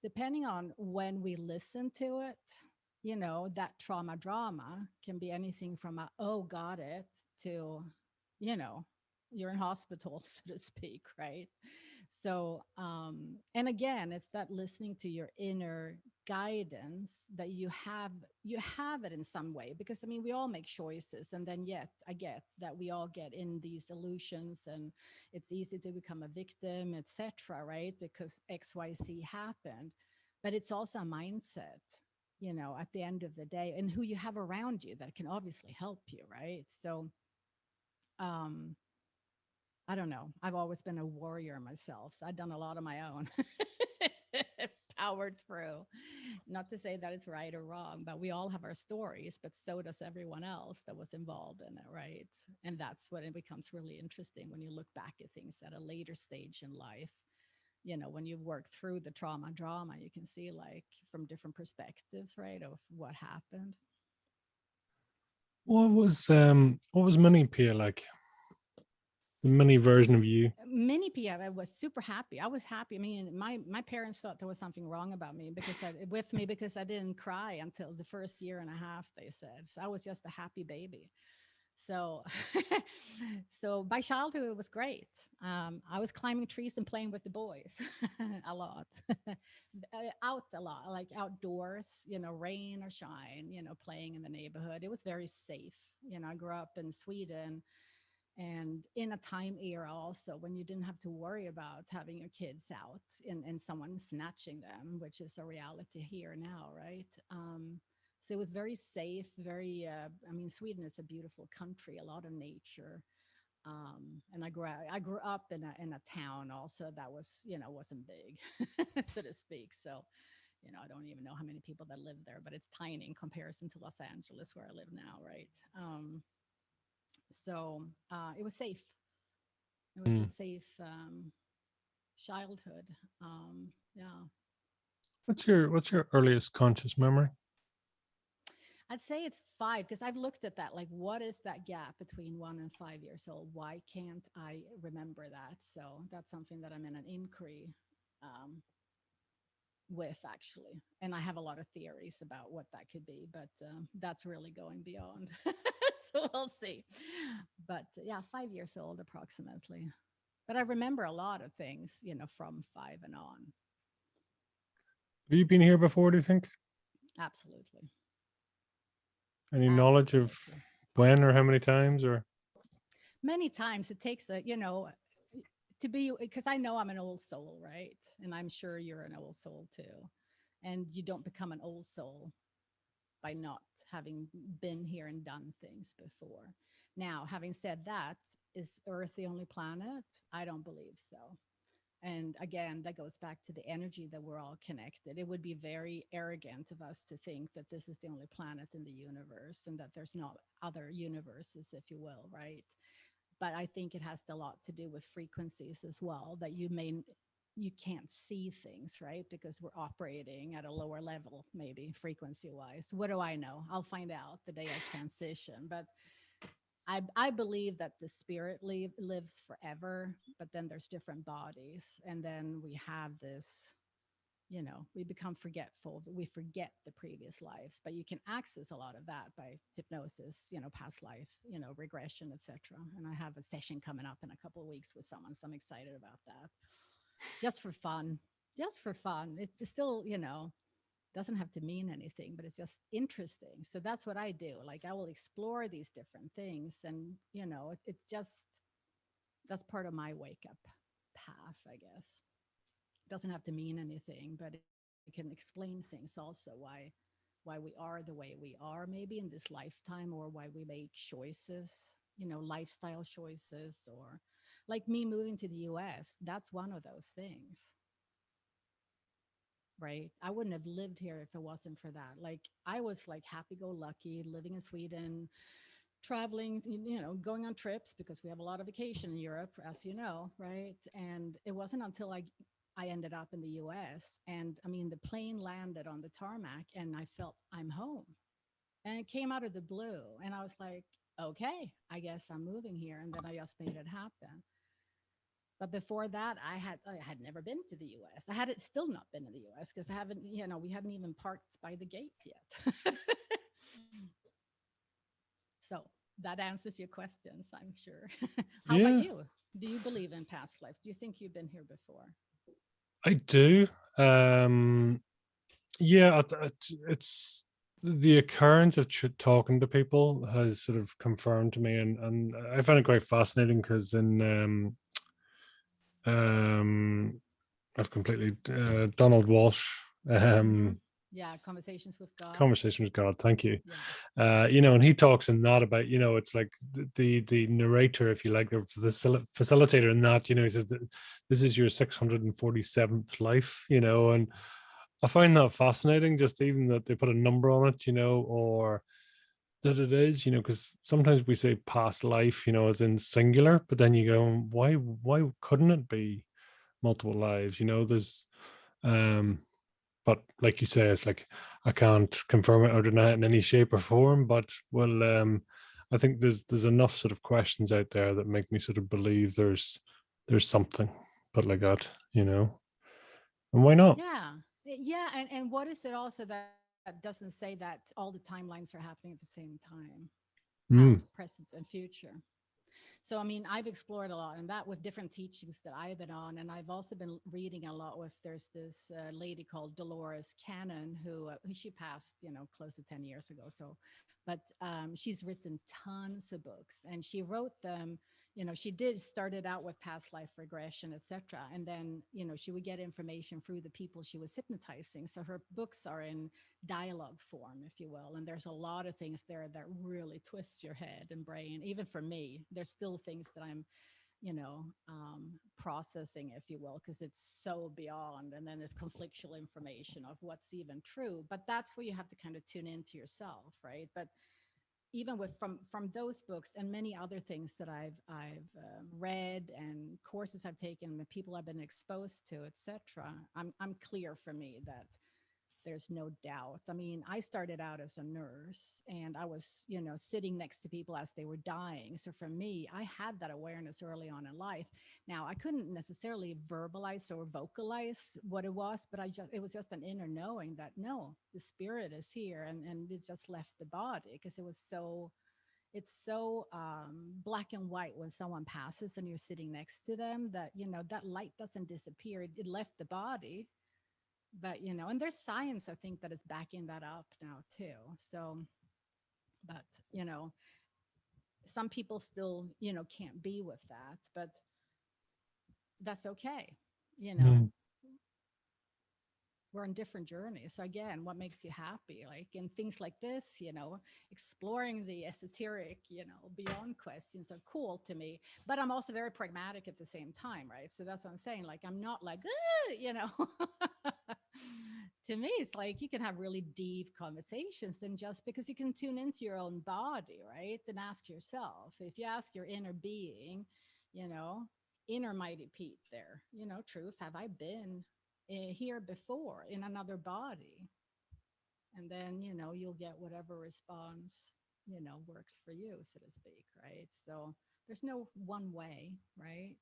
depending on when we listen to it, that trauma drama can be anything from a, oh, got it, to, you know, you're in hospital, so to speak, right? So, and again, it's that listening to your inner guidance that you have it in some way, because I mean, we all make choices, and then yet I get that we all get in these illusions, and it's easy to become a victim, etc., right? Because XYZ happened. But it's also a mindset, at the end of the day, and who you have around you that can obviously help you, right? So um I don't know. I've always been a warrior myself. So I've done a lot of my own. Powered through. Not to say that it's right or wrong, but we all have our stories, but so does everyone else that was involved in it, right? And that's when it becomes really interesting when you look back at things at a later stage in life. When you've worked through the trauma drama, you can see like from different perspectives, right, of what happened.
What was Mini Pia like? The mini version of you.
Mini Pia, I was super happy. I was happy. I mean, my parents thought there was something wrong about me because I didn't cry until the first year and a half, they said. So I was just a happy baby. So, so my childhood was great. I was climbing trees and playing with the boys a lot, out a lot, like outdoors, rain or shine, playing in the neighborhood. It was very safe. I grew up in Sweden, and in a time era also when you didn't have to worry about having your kids out and someone snatching them, which is a reality here now, right? So it was very safe, very I mean, Sweden is a beautiful country, a lot of nature. And I grew up in a town also that was, wasn't big, so to speak. So, I don't even know how many people that live there, but it's tiny in comparison to Los Angeles, where I live now, right? So it was safe. It was a
Hmm.
safe childhood. Yeah,
What's your earliest conscious memory?
I'd say it's five, because I've looked at that. Like, what is that gap between 1 and 5 years old? Why can't I remember that? So that's something that I'm in an inquiry um, with, actually. And I have a lot of theories about what that could be, but that's really going beyond. So we'll see. But yeah, 5 years old approximately. But I remember a lot of things, from five and on.
Have you been here before, do you think?
Absolutely.
Any knowledge of
Absolutely.
when or how many times or
Many times it takes to be, because I know I'm an old soul, right? And I'm sure you're an old soul too. And you don't become an old soul by not having been here and done things before. Now, having said that, is Earth the only planet? I don't believe so. And again, that goes back to the energy that we're all connected. It would be very arrogant of us to think that this is the only planet in the universe and that there's not other universes, if you will, right? But I think it has a lot to do with frequencies as well, that you can't see things, right? Because we're operating at a lower level, maybe frequency wise. What do I know? I'll find out the day I transition. But I believe that the spirit lives forever, but then there's different bodies. And then we have this, we become forgetful, we forget the previous lives, but you can access a lot of that by hypnosis, past life, regression, etc. And I have a session coming up in a couple of weeks with someone, so I'm excited about that. Just for fun. Just for fun. It's still, Doesn't have to mean anything, but it's just interesting. So that's what I do. Like I will explore these different things, and it's just that's part of my wake up path, I guess. Doesn't have to mean anything, but it can explain things also, why we are the way we are maybe in this lifetime, or why we make choices, lifestyle choices, or like me moving to the US, that's one of those things, right? I wouldn't have lived here if it wasn't for that. Like I was like happy go lucky living in Sweden, traveling, going on trips because we have a lot of vacation in Europe, as you know, right? And it wasn't until I ended up in the US, and I mean the plane landed on the tarmac and I felt I'm home. And it came out of the blue and I was like, okay, I guess I'm moving here, and then I just made it happen. But before that, I had never been to the US. I had it still not been in the US because I haven't, we hadn't even parked by the gate yet. So that answers your questions, I'm sure. How about
Yeah,
you? Do you believe in past lives? Do you think you've been here before?
I do. Yeah, it's the occurrence of talking to people has sort of confirmed to me, and I find it quite fascinating because in um I've completely Donald Walsh
Mm-hmm. Yeah, conversations with God.
conversation with God. Thank you.
Yeah.
And he talks in that about, it's like the narrator, if you like, the facilitator in that, he says that this is your 647th life, and I find that fascinating, just even that they put a number on it, or that it is, because sometimes we say past life, as in singular, but then you go, why couldn't it be multiple lives? There's um but like you say, it's like I can't confirm it or deny it in any shape or form. But well, I think there's enough sort of questions out there that make me sort of believe there's something, but like that, and why not?
Yeah. Yeah. And what is it also that doesn't say that all the timelines are happening at the same time? Past,
Mm,
present, and future. So, I mean, I've explored a lot and that with different teachings that I've been on. And I've also been reading a lot with, there's this lady called Dolores Cannon, who she passed, close to 10 years ago. So, but she's written tons of books and she wrote them. She did started out with past life regression, etc. And then, she would get information through the people she was hypnotizing. So her books are in dialogue form, if you will. And there's a lot of things there that really twist your head and brain. Even for me, there's still things that I'm, processing, if you will, because it's so beyond. And then there's conflictual information of what's even true. But that's where you have to kind of tune into yourself, right? But even with from those books and many other things that I've read and courses I've taken and people I've been exposed to, etc., I'm clear for me that there's no doubt. I mean, I started out as a nurse and I was, sitting next to people as they were dying. So for me, I had that awareness early on in life. Now, I couldn't necessarily verbalize or vocalize what it was, but it was just an inner knowing that no, the spirit is here, and it just left the body because it's so black and white when someone passes and you're sitting next to them that, that light doesn't disappear. It left the body, but and there's science I think that is backing that up now too. So, but some people still can't be with that, but that's okay. you know
mm,
we're on different journeys. So again, what makes you happy, like in things like this, exploring the esoteric, beyond questions are cool to me. But I'm also very pragmatic at the same time, right? So that's what I'm saying. Like I'm not like, to me, it's like you can have really deep conversations, and just because you can tune into your own body, right? And ask yourself, if you ask your inner being, you know, inner mighty Pete there, truth, have I been here before in another body? And then, you'll get whatever response, works for you, so to speak, right? So there's no one way, right?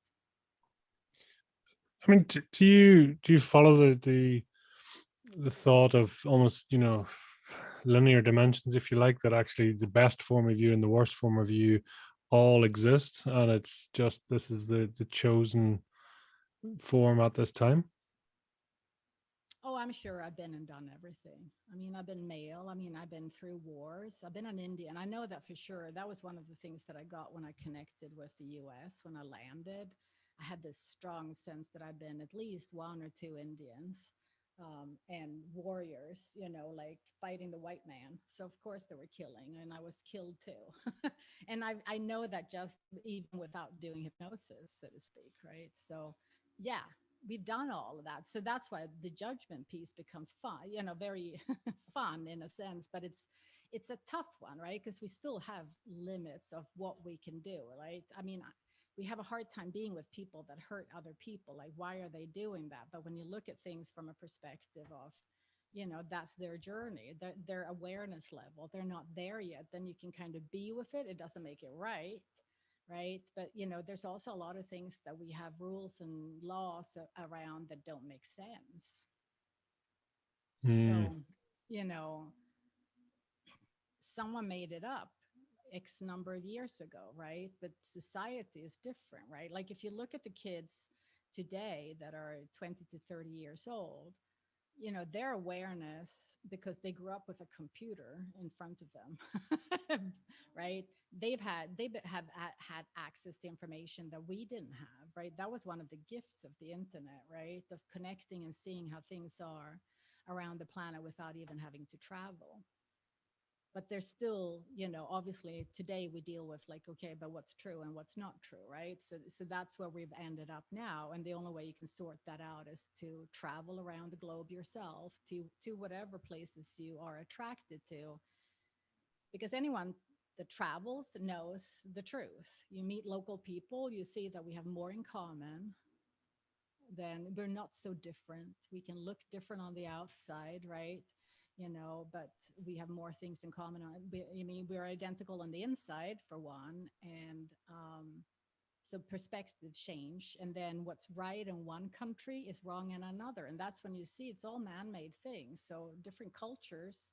I mean, do you follow the thought of almost, linear dimensions, if you like, that actually the best form of you and the worst form of you all exist, and it's just this is the chosen form at this time?
Oh, I'm sure I've been and done everything. I mean, I've been male. I mean, I've been through wars. I've been an Indian. I know that for sure. That was one of the things that I got when I connected with the US when I landed. I had this strong sense that I'd been at least one or two Indians and warriors, like fighting the white man. So, of course, they were killing, and I was killed too. And I know that just even without doing hypnosis, so to speak, right? So, yeah, we've done all of that. So that's why the judgment piece becomes fun, very fun in a sense, but it's a tough one, right? Because we still have limits of what we can do, right? I mean, we have a hard time being with people that hurt other people. Like, why are they doing that? But when you look at things from a perspective of, that's their journey, their awareness level, they're not there yet, then you can kind of be with it. It doesn't make it right, but there's also a lot of things that we have rules and laws around that don't make sense.
Mm.
So you know someone made it up x number of years ago, right? But society is different, right? Like if you look at the kids today that are 20 to 30 years old, their awareness, because they grew up with a computer in front of them, right? They have had access to information that we didn't have, right? That was one of the gifts of the internet, right? Of connecting and seeing how things are around the planet without even having to travel. But there's still, obviously today we deal with like, okay, but what's true and what's not true, right? So that's where we've ended up now, and the only way you can sort that out is to travel around the globe yourself to whatever places you are attracted to, because anyone that travels knows the truth. You meet local people, you see that we have more in common, then we're not so different. We can look different on the outside, right? But we have more things in common. I mean, we're identical on the inside, for one. And so perspectives change. And then what's right in one country is wrong in another. And that's when you see it's all man made things. So different cultures,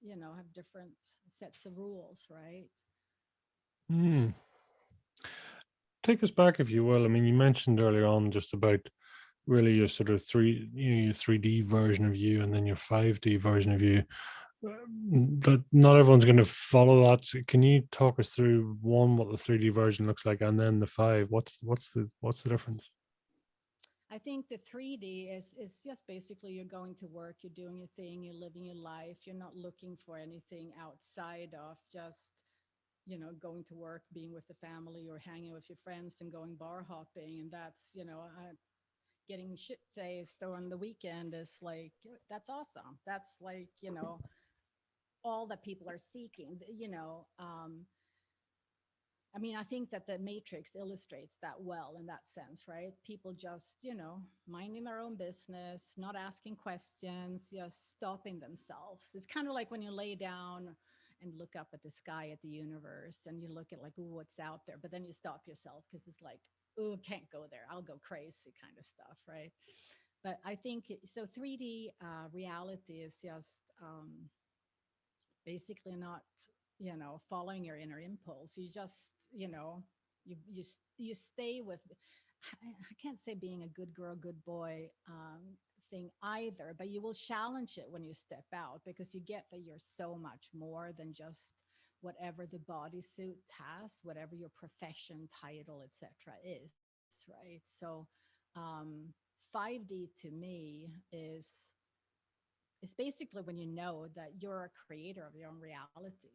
have different sets of rules, right?
Mm. Take us back, if you will. I mean, you mentioned earlier on just about really your sort of your 3D version of you, and then your 5D version of you. That not everyone's going to follow that. So can you talk us through one, what the 3D version looks like, and then the five? What's the difference?
I think the 3D is just basically you're going to work, you're doing your thing, you're living your life. You're not looking for anything outside of just, going to work, being with the family, or hanging with your friends and going bar hopping. And that's, getting shit faced on the weekend is like, that's awesome. That's like, all that people are seeking, I mean, I think that the Matrix illustrates that well in that sense, right? People just, minding their own business, not asking questions, just stopping themselves. It's kind of like when you lay down and look up at the sky, at the universe, and you look at like, ooh, what's out there? But then you stop yourself because it's like, ooh, can't go there. I'll go crazy kind of stuff, right? But I think so. 3D reality is just basically not, following your inner impulse. You just, you stay with, I can't say being a good girl, good boy thing either, but you will challenge it when you step out, because you get that you're so much more than just whatever the bodysuit has, whatever your profession, title, etc. is, right? So um 5D to me is basically when you know that you're a creator of your own reality,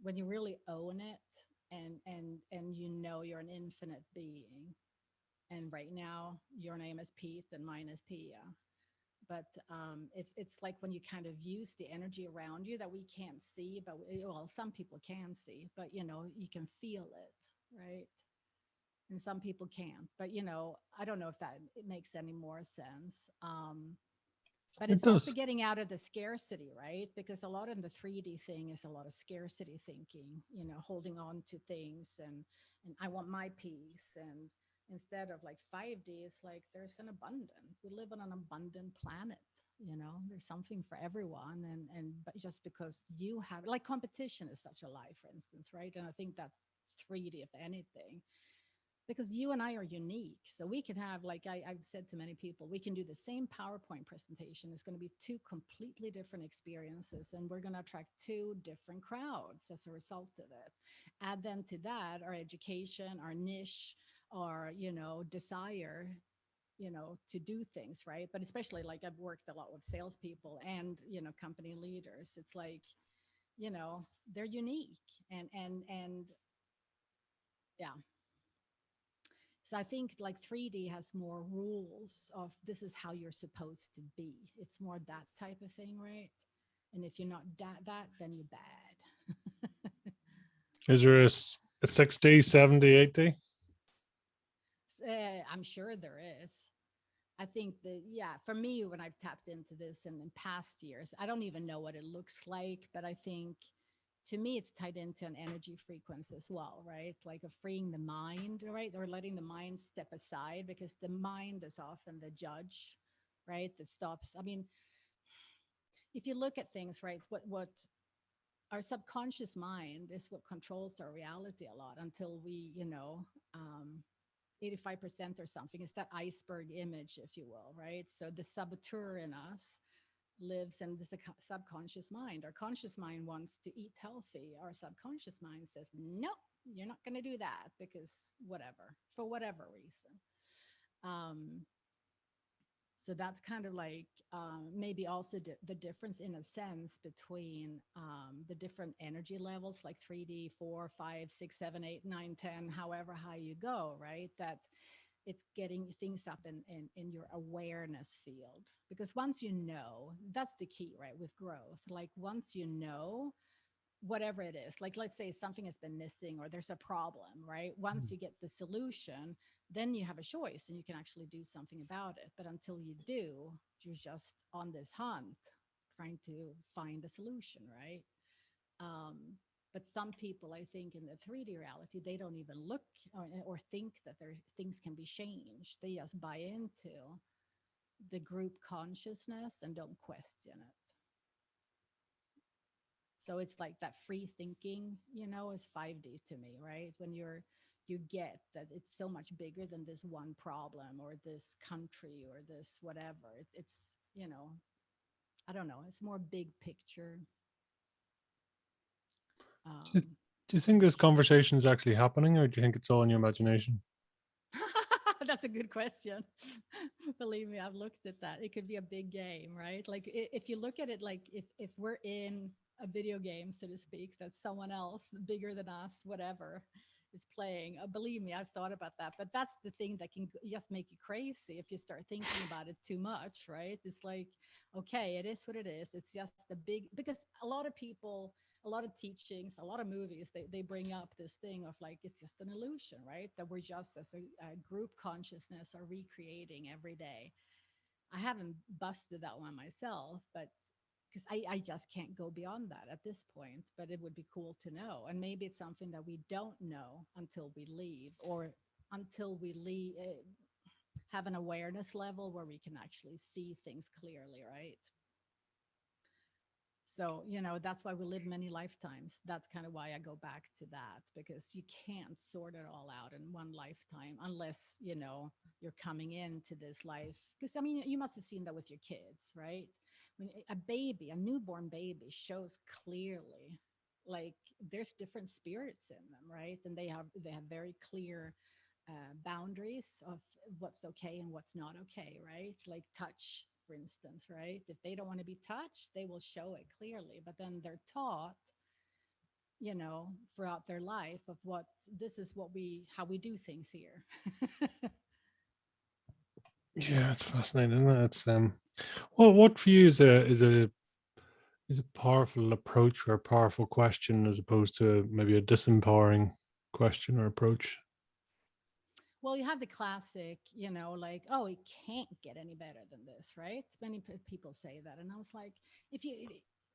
when you really own it, and you're an infinite being. And right now your name is Pete and mine is Pia. But it's like when you kind of use the energy around you that we can't see, but well, some people can see, but you can feel it, right? And some people can't. But I don't know if that it makes any more sense. But
It
it's also
does.
getting out of the scarcity, right? Because a lot in the 3D thing is a lot of scarcity thinking, holding on to things, and I want my piece. And instead of like 5D, is like there's an abundance. We live on an abundant planet. There's something for everyone. And but just because you have, like, competition is such a lie, for instance, right? And I think that's 3D, if anything. because you and I are unique. So we can have, like I've said to many people, we can do the same PowerPoint presentation. It's going to be two completely different experiences, and we're going to attract two different crowds as a result of it. Add then to that our education, our niche, our, desire, to do things, right? But especially like I've worked a lot with salespeople and, company leaders. It's like, they're unique and yeah. So I think like 3D has more rules of this is how you're supposed to be. It's more that type of thing, right? And if you're not that, then you're bad.
Is there a 6D, 70, 80?
I'm sure there is. I think that, yeah, for me, when I've tapped into this in past years, I don't even know what it looks like, but I think to me, it's tied into an energy frequency as well, right? Like a freeing the mind, right? Or letting the mind step aside, because the mind is often the judge, right? That stops. I mean, if you look at things, right, what our subconscious mind is what controls our reality a lot until we, 85% or something is that iceberg image, if you will, right? So the saboteur in us lives in the subconscious mind. Our conscious mind wants to eat healthy. Our subconscious mind says, no, you're not going to do that because whatever, for whatever reason. Um, so that's kind of like maybe also the difference in a sense between the different energy levels, like 3D, 4, 5, 6, 7, 8, 9, 10, however high you go, right? That it's getting things up in your awareness field. Because once you know, that's the key, right? With growth, like once you know, whatever it is, like let's say something has been missing or there's a problem, right? Once you get the solution, then you have a choice and you can actually do something about it. But until you do, you're just on this hunt trying to find a solution, right? um, but some people, I think, in the 3D reality, they don't even look or think that there things can be changed. They just buy into the group consciousness and don't question it. So it's like that free thinking, is 5D to me, right? When you get that it's so much bigger than this one problem or this country or this whatever. It's I don't know. It's more big picture.
Do you,
Um,
do you think this conversation is actually happening, or do you think it's all in your imagination?
That's a good question. Believe me, I've looked at that. It could be a big game, right? Like if you look at it, like if we're in a video game, so to speak, that someone else bigger than us, whatever, is playing. Believe me, I've thought about that. But that's the thing that can just make you crazy if you start thinking about it too much, right? It's like, okay, it is what it is. It's just a big, because a lot of people, a lot of teachings, a lot of movies, they bring up this thing of like, it's just an illusion, right? That we're just as a group consciousness are recreating every day. I haven't busted that one myself, but because I just can't go beyond that at this point, but it would be cool to know. And maybe it's something that we don't know until we leave or until we leave, have an awareness level where we can actually see things clearly, right? So, that's why we live many lifetimes. That's kind of why I go back to that, because you can't sort it all out in one lifetime unless, you're coming into this life. Because, I mean, you must have seen that with your kids, right? When a baby, a newborn baby shows clearly, like there's different spirits in them, right? And they have very clear boundaries of what's okay and what's not okay, right? Like touch, for instance, right? If they don't want to be touched, they will show it clearly, but then they're taught, throughout their life of what this is what how we do things here.
Yeah, it's fascinating, isn't it? It's well, what for you is a powerful approach or a powerful question as opposed to maybe a disempowering question or approach?
Well, you have the classic, like, oh, it can't get any better than this, right? Many people say that. And I was like, if you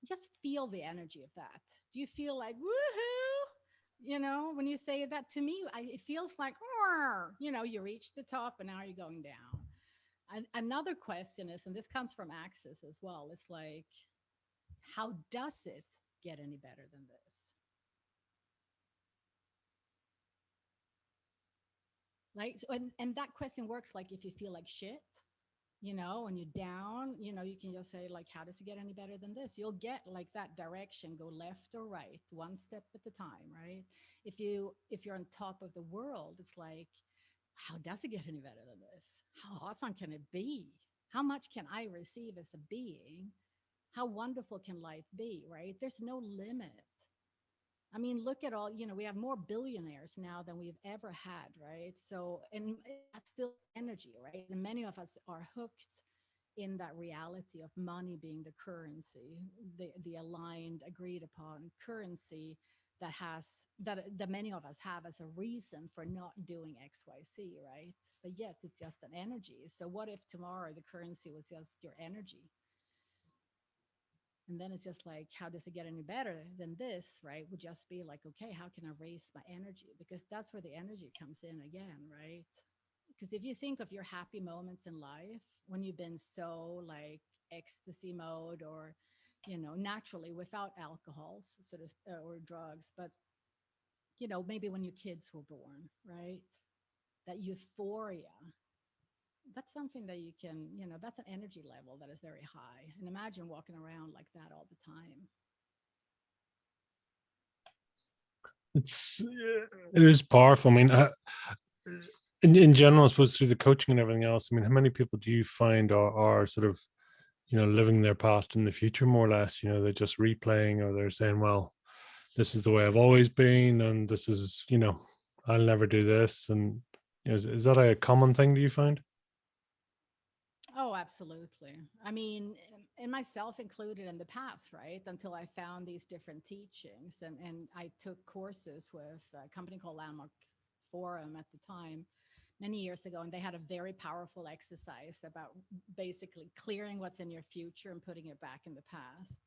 just feel the energy of that, do you feel like, woohoo? When you say that to me, it feels like, you reach the top and now you're going down. And another question is, and this comes from Axis as well, it's like, how does it get any better than this? Like, so, and that question works like if you feel like shit, when you're down, you can just say like, how does it get any better than this? You'll get like that direction, go left or right, one step at a time, right? If you're on top of the world, it's like, how does it get any better than this? How awesome can it be? How much can I receive as a being? How wonderful can life be, right? There's no limit. I mean, look at all, we have more billionaires now than we've ever had, right? So, and that's still energy, right? And many of us are hooked in that reality of money being the currency, the aligned, agreed upon currency that many of us have as a reason for not doing XYZ, right? But yet it's just an energy. So what if tomorrow the currency was just your energy? And then it's just like, how does it get any better than this, right? Would just be like, okay, how can I raise my energy? Because that's where the energy comes in again, right? Because if you think of your happy moments in life when you've been so like ecstasy mode, or naturally without alcohols sort of, or drugs, but maybe when your kids were born, right? That euphoria, that's something that you can, that's an energy level that is very high. And imagine walking around like that all the time.
It is powerful. I mean, in general, I suppose through the coaching and everything else. I mean, how many people do you find are sort of living their past in the future more or less? They're just replaying, or they're saying, well, this is the way I've always been, and this is, I'll never do this. And is that a common thing, do you find?
Oh, absolutely. I mean, and myself included in the past, right? Until I found these different teachings, and I took courses with a company called Landmark Forum at the time, many years ago, and they had a very powerful exercise about basically clearing what's in your future and putting it back in the past.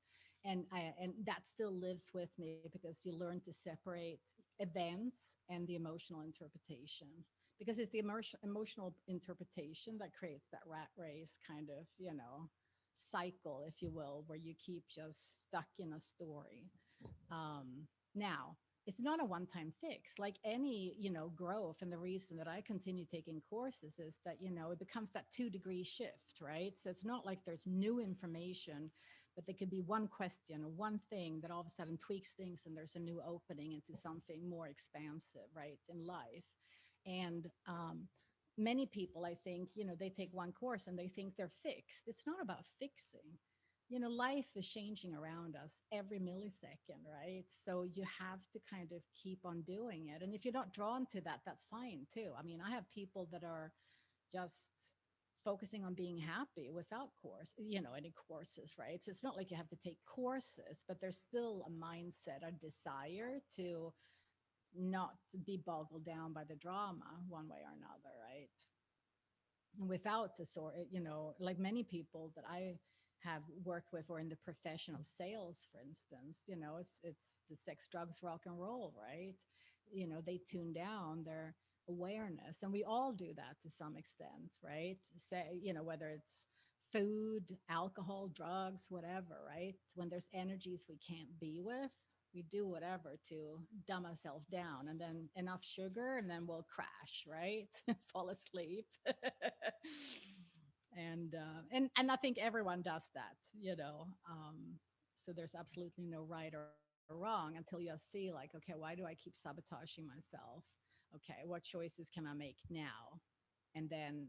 And that still lives with me because you learn to separate events and the emotional interpretation, because it's the emotional interpretation that creates that rat race kind of, cycle, if you will, where you keep just stuck in a story. Now, it's not a one-time fix. Like any, growth, and the reason that I continue taking courses is that, it becomes that 2-degree shift, right? So it's not like there's new information, but there could be one question or one thing that all of a sudden tweaks things, and there's a new opening into something more expansive, right, in life. And many people, I think, they take one course and they think they're fixed. It's not about fixing. Life is changing around us every millisecond, right? So you have to kind of keep on doing it. And if you're not drawn to that, that's fine too. I mean, I have people that are just focusing on being happy without any courses, right? So it's not like you have to take courses, but there's still a mindset, a desire to not be boggled down by the drama one way or another, right? Without the sort, like many people that I have worked with, or in the professional sales, for instance, it's the sex, drugs, rock and roll, right? They tune down their awareness, and we all do that to some extent, right? Say, whether it's food, alcohol, drugs, whatever, right? When there's energies we can't be with, we do whatever to dumb ourselves down, and then enough sugar, and then we'll crash, right? Fall asleep. And I think everyone does that, so there's absolutely no right or wrong until you see like, okay, why do I keep sabotaging myself? Okay, what choices can I make now? And then,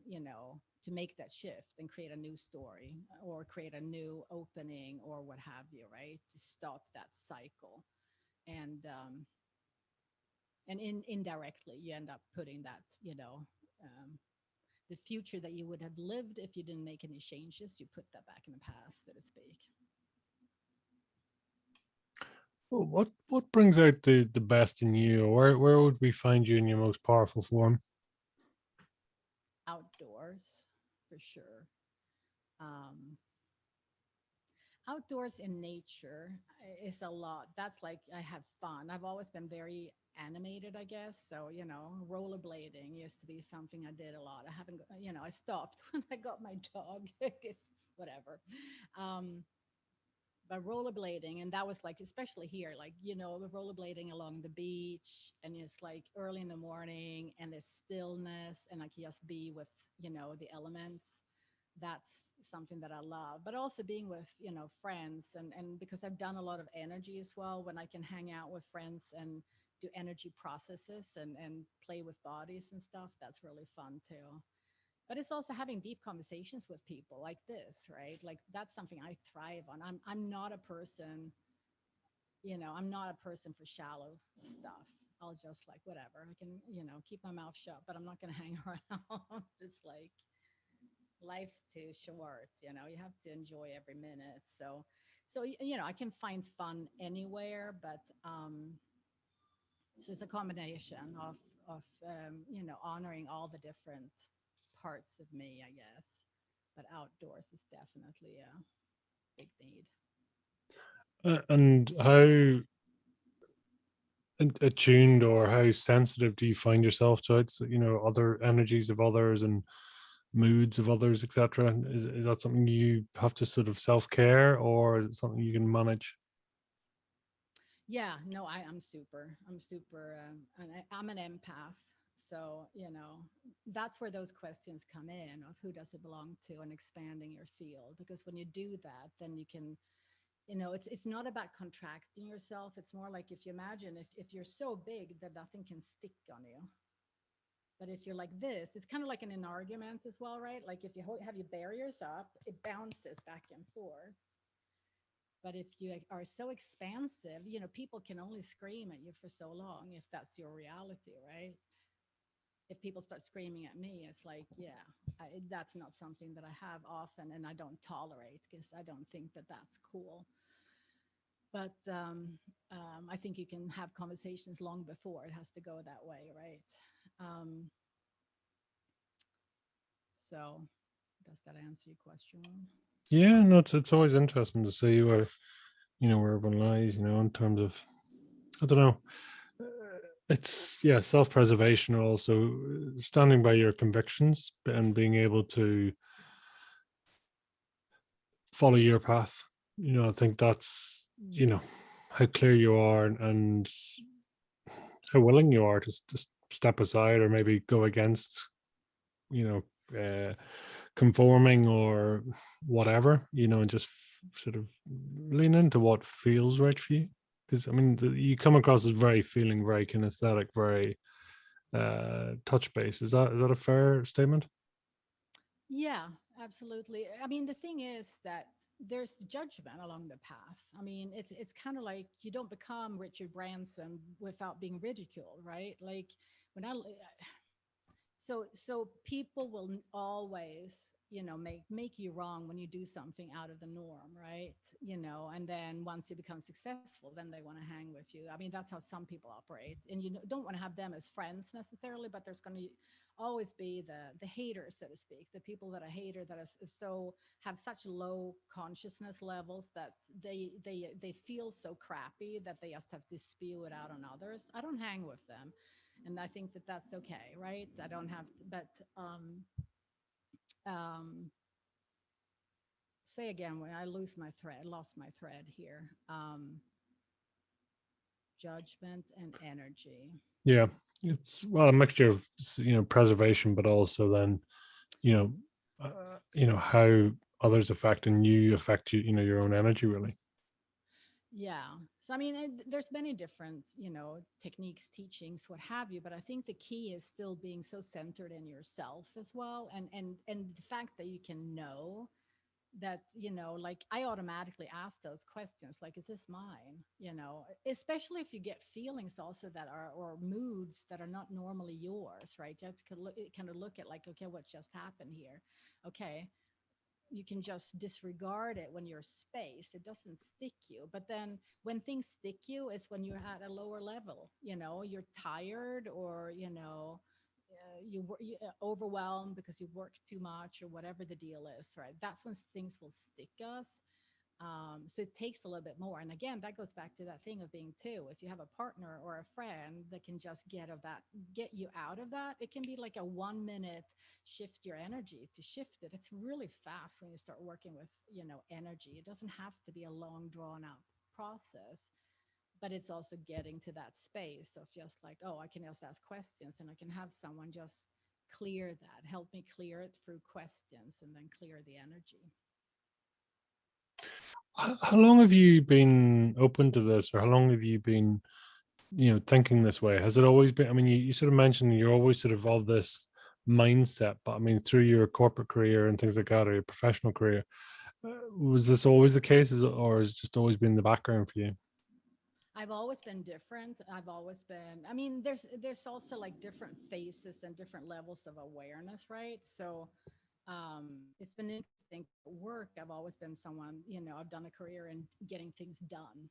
to make that shift and create a new story, or create a new opening, or what have you, right? To stop that cycle. And indirectly you end up putting that, um, the future that you would have lived if you didn't make any changes, you put that back in the past, so to speak.
Well, what brings out the best in you? Or where would we find you in your most powerful form?
Outdoors, for sure. um, Outdoors in nature is a lot. That's like, I have fun. I've always been very animated, I guess. So, rollerblading used to be something I did a lot. I haven't, I stopped when I got my dog. It's whatever. Um, But rollerblading, and that was like, especially here, like, rollerblading along the beach, and it's like early in the morning, and there's stillness, and like just be with, the elements. That's something that I love. But also being with, friends, and because I've done a lot of energy as well, when I can hang out with friends and do energy processes and play with bodies and stuff, that's really fun too. But it's also having deep conversations with people like this, right? Like that's something I thrive on. I'm not a person, I'm not a person for shallow stuff. I'll just like whatever. I can, keep my mouth shut, but I'm not going to hang around. It's like life's too short, you have to enjoy every minute. So I can find fun anywhere, but so it's a combination of honoring all the different parts of me, I guess. But outdoors is definitely a big need.
And how attuned or how sensitive do you find yourself to it? So, other energies of others and moods of others, etc. Is that something you have to sort of self care, or is it something you can manage?
Yeah, no, I'm an empath. So, that's where those questions come in of who does it belong to and expanding your field. Because when you do that, then you can, it's not about contracting yourself. It's more like if you imagine if you're so big that nothing can stick on you. But if you're like this, it's kind of like in an argument as well, right? Like if you have your barriers up, it bounces back and forth. But if you are so expansive, people can only scream at you for so long if that's your reality, right? If people start screaming at me, it's like, yeah, that's not something that I have often and I don't tolerate because I don't think that that's cool. But I think you can have conversations long before it has to go that way, right? Um, so, does that answer your question?
Yeah, no, it's always interesting to see where where everyone lies, in terms of, I don't know. It's, yeah, self preservation, also standing by your convictions and being able to follow your path. I think that's, how clear you are, and how willing you are to step aside or maybe go against, you know, conforming or whatever, and just sort of lean into what feels right for you. Because I mean, you come across as very feeling, very kinesthetic, very touch base. Is that a fair statement?
Yeah, absolutely. I mean, the thing is that there's judgment along the path. I mean, it's kind of like you don't become Richard Branson without being ridiculed, right? Like when I so people will always, make you wrong when you do something out of the norm, right? And then once you become successful, then they want to hang with you. I mean, that's how some people operate, and you don't want to have them as friends necessarily, but there's going to always be the haters, so to speak, the people that are hater that is so have such low consciousness levels that they feel so crappy that they just have to spew it out on others. I don't hang with them, and I think that that's okay, right? I don't have to, but um say again when I lose my thread lost my thread here. Judgment and energy.
Yeah, it's, well, a mixture of preservation, but also then you know how others affect and you affect your own energy, really.
Yeah. So I mean, there's many different, techniques, teachings, what have you. But I think the key is still being so centered in yourself as well, and the fact that you can know that, like I automatically ask those questions, like, is this mine? Especially if you get feelings also that are or moods that are not normally yours, right? You have to kind of look at like, okay, what just happened here? Okay, you can just disregard it when you're space, it doesn't stick you. But then when things stick you is when you're at a lower level, you're tired, or you overwhelmed because you work too much or whatever the deal is, right? That's when things will stick us. So it takes a little bit more. And again, that goes back to that thing of being two. If you have a partner or a friend that can just get you out of that, it can be like a 1 minute shift your energy to shift it. It's really fast when you start working with, energy. It doesn't have to be a long drawn out process, but it's also getting to that space of just like, oh, I can just ask questions and I can have someone just clear that, help me clear it through questions and then clear the energy.
How long have you been open to this, or how long have you been, thinking this way? Has it always been? I mean, you sort of mentioned you're always sort of this mindset, but I mean, through your corporate career and things like that, or your professional career, was this always the case, or has it just always been the background for you?
I've always been different. I've always been, I mean, there's also like different phases and different levels of awareness, right? So it's been interesting at work. I've always been someone, I've done a career in getting things done.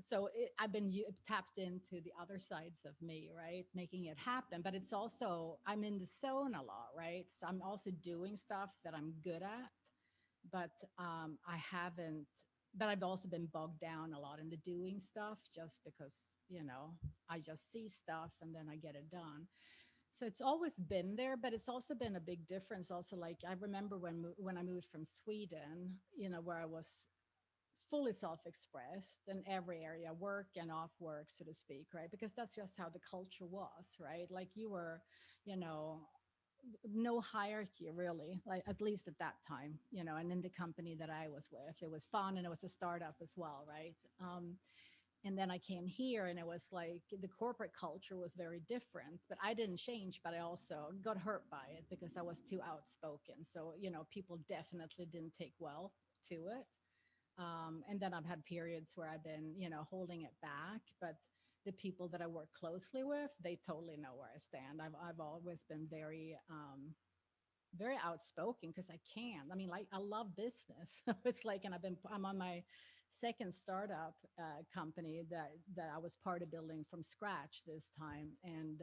So I've been tapped into the other sides of me, right? Making it happen. But it's also, I'm in the zone a lot, right? So I'm also doing stuff that I'm good at, but I haven't, but I've also been bogged down a lot in the doing stuff just because, I just see stuff and then I get it done. So it's always been there, but it's also been a big difference. Also, like I remember when I moved from Sweden, where I was fully self-expressed in every area, work and off work, so to speak, right? Because that's just how the culture was, right? Like you were, you know, no hierarchy really, like at least at that time, and in the company that I was with, it was fun and it was a startup as well, right? And then I came here and it was like the corporate culture was very different, but I didn't change, but I also got hurt by it because I was too outspoken. So, people definitely didn't take well to it. And then I've had periods where I've been, holding it back, but the people that I work closely with, they totally know where I stand. I've always been very outspoken because I can. I mean, like I love business. It's like, and I'm on my second startup company that I was part of building from scratch this time, and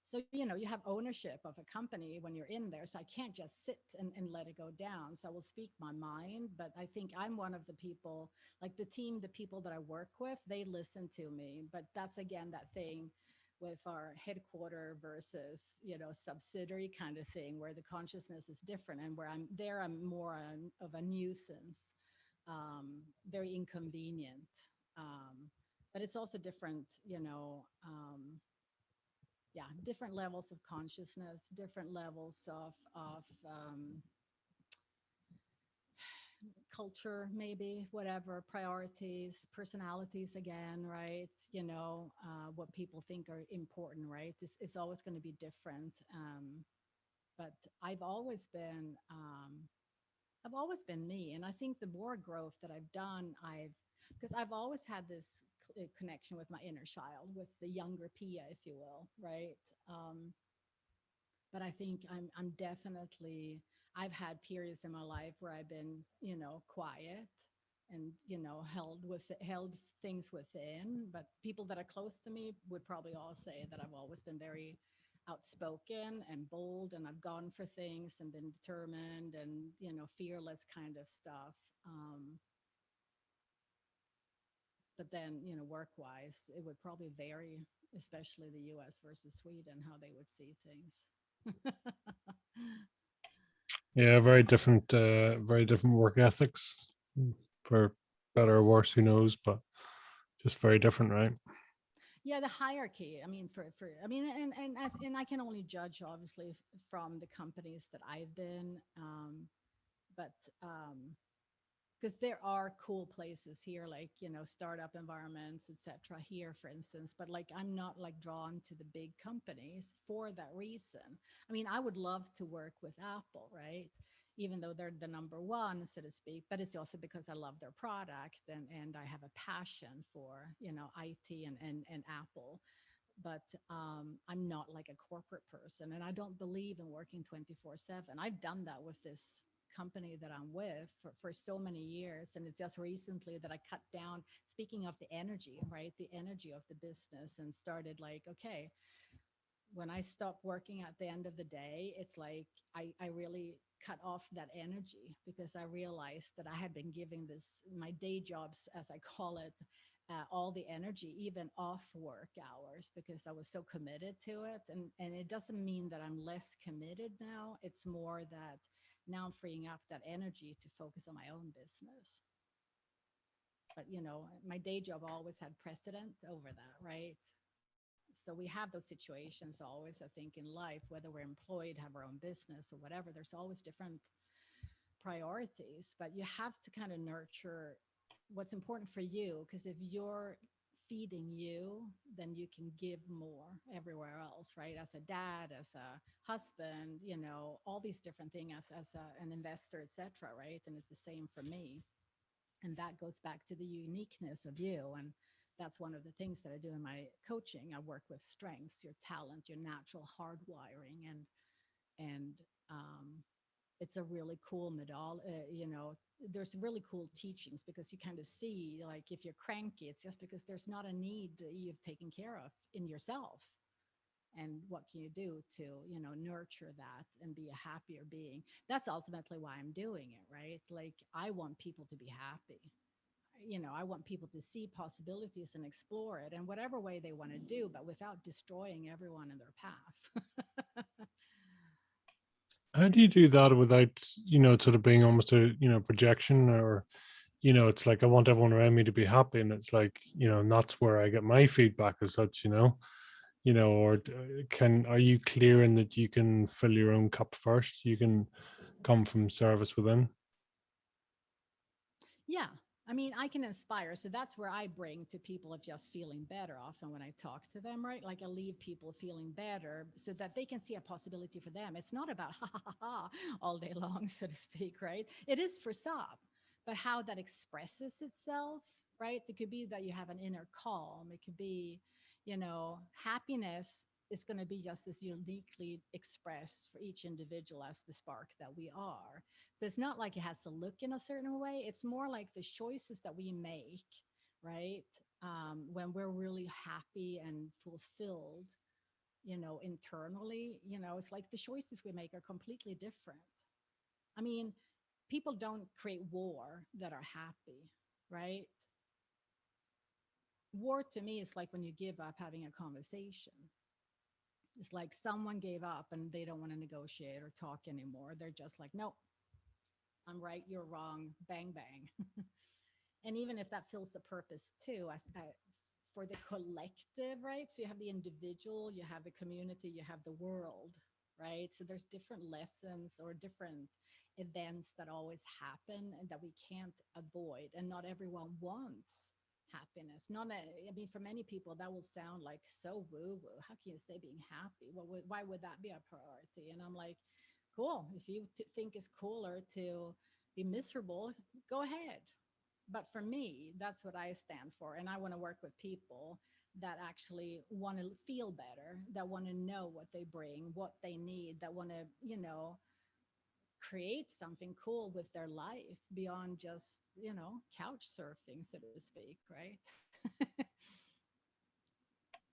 so, you have ownership of a company when you're in there. So I can't just sit and let it go down. So I will speak my mind. But I think I'm one of the people, like the team, the people that I work with, they listen to me. But that's again that thing with our headquarter versus, subsidiary kind of thing where the consciousness is different. And where I'm there, I'm more of a nuisance, very inconvenient. But it's also different, yeah, different levels of consciousness, different levels of culture, maybe whatever, priorities, personalities again, right? What people think are important, right? It's always going to be different. But i've always been um, I've always been me. And I think the more growth that I've done, because I've always had this connection with my inner child, with the younger Pia, if you will, right? But I think I'm definitely, I've had periods in my life where I've been, quiet and, held things within. But people that are close to me would probably all say that I've always been very outspoken and bold, and I've gone for things and been determined and, fearless kind of stuff. But then, work wise, it would probably vary, especially the US versus Sweden, how they would see things.
Yeah, very different work ethics, for better or worse, who knows, but just very different, right?
Yeah, the hierarchy. I mean, for I mean, and I can only judge obviously from the companies that I've been, but because there are cool places here, like startup environments, etc. Here, for instance. But like, I'm not like drawn to the big companies for that reason. I mean, I would love to work with Apple, right? Even though they're the number one, so to speak. But it's also because I love their product and I have a passion for IT and Apple. But I'm not like a corporate person, and I don't believe in working 24/7. I've done that with this company that I'm with for so many years, and it's just recently that I cut down. Speaking of the energy, right? The energy of the business, and started like, okay, When I stop working at the end of the day, it's like I really cut off that energy because I realized that I had been giving this, my day jobs, as I call it, all the energy, even off work hours, because I was so committed to it. And it doesn't mean that I'm less committed now. It's more that now I'm freeing up that energy to focus on my own business. But, my day job always had precedent over that, right? So we have those situations always, I think, in life, whether we're employed, have our own business or whatever, there's always different priorities, but you have to kind of nurture what's important for you, because if you're feeding you, then you can give more everywhere else, right? As a dad, as a husband, all these different things, an investor, etc., right? And it's the same for me. And that goes back to the uniqueness of you. And that's one of the things that I do in my coaching. I work with strengths, your talent, your natural hardwiring, and it's a really cool medal. There's really cool teachings, because you kind of see, like, if you're cranky, it's just because there's not a need that you've taken care of in yourself. And what can you do to, nurture that and be a happier being? That's ultimately why I'm doing it, right? It's like I want people to be happy. I want people to see possibilities and explore it in whatever way they want to do, but without destroying everyone in their path.
How do you do that without, sort of being almost a, projection, or, it's like I want everyone around me to be happy, and it's like, and that's where I get my feedback as such, or are you clear in that you can fill your own cup first? You can come from service within.
Yeah. I mean, I can inspire. So that's where I bring to people of just feeling better often when I talk to them, right? Like I leave people feeling better so that they can see a possibility for them. It's not about ha ha ha ha all day long, so to speak, right? It is for some, but how that expresses itself, right? It could be that you have an inner calm. It could be, happiness is going to be just as uniquely expressed for each individual as the spark that we are. So it's not like it has to look in a certain way. It's more like the choices that we make, right? When we're really happy and fulfilled, internally, it's like the choices we make are completely different. I mean, people don't create war that are happy, right? War to me is like when you give up having a conversation. It's like someone gave up and they don't want to negotiate or talk anymore. They're just like, no, I'm right, you're wrong, bang, bang. And even if that fills a purpose too, for the collective, right? So you have the individual, you have the community, you have the world, right? So there's different lessons or different events that always happen and that we can't avoid. And not everyone wants happiness. I mean, for many people, that will sound like so woo woo. How can you say being happy? Why would that be a priority? And I'm like, cool. If you think it's cooler to be miserable, go ahead. But for me, that's what I stand for. And I want to work with people that actually want to feel better, that want to know what they bring, what they need, that want to, create something cool with their life beyond just, couch surfing, so to speak, right?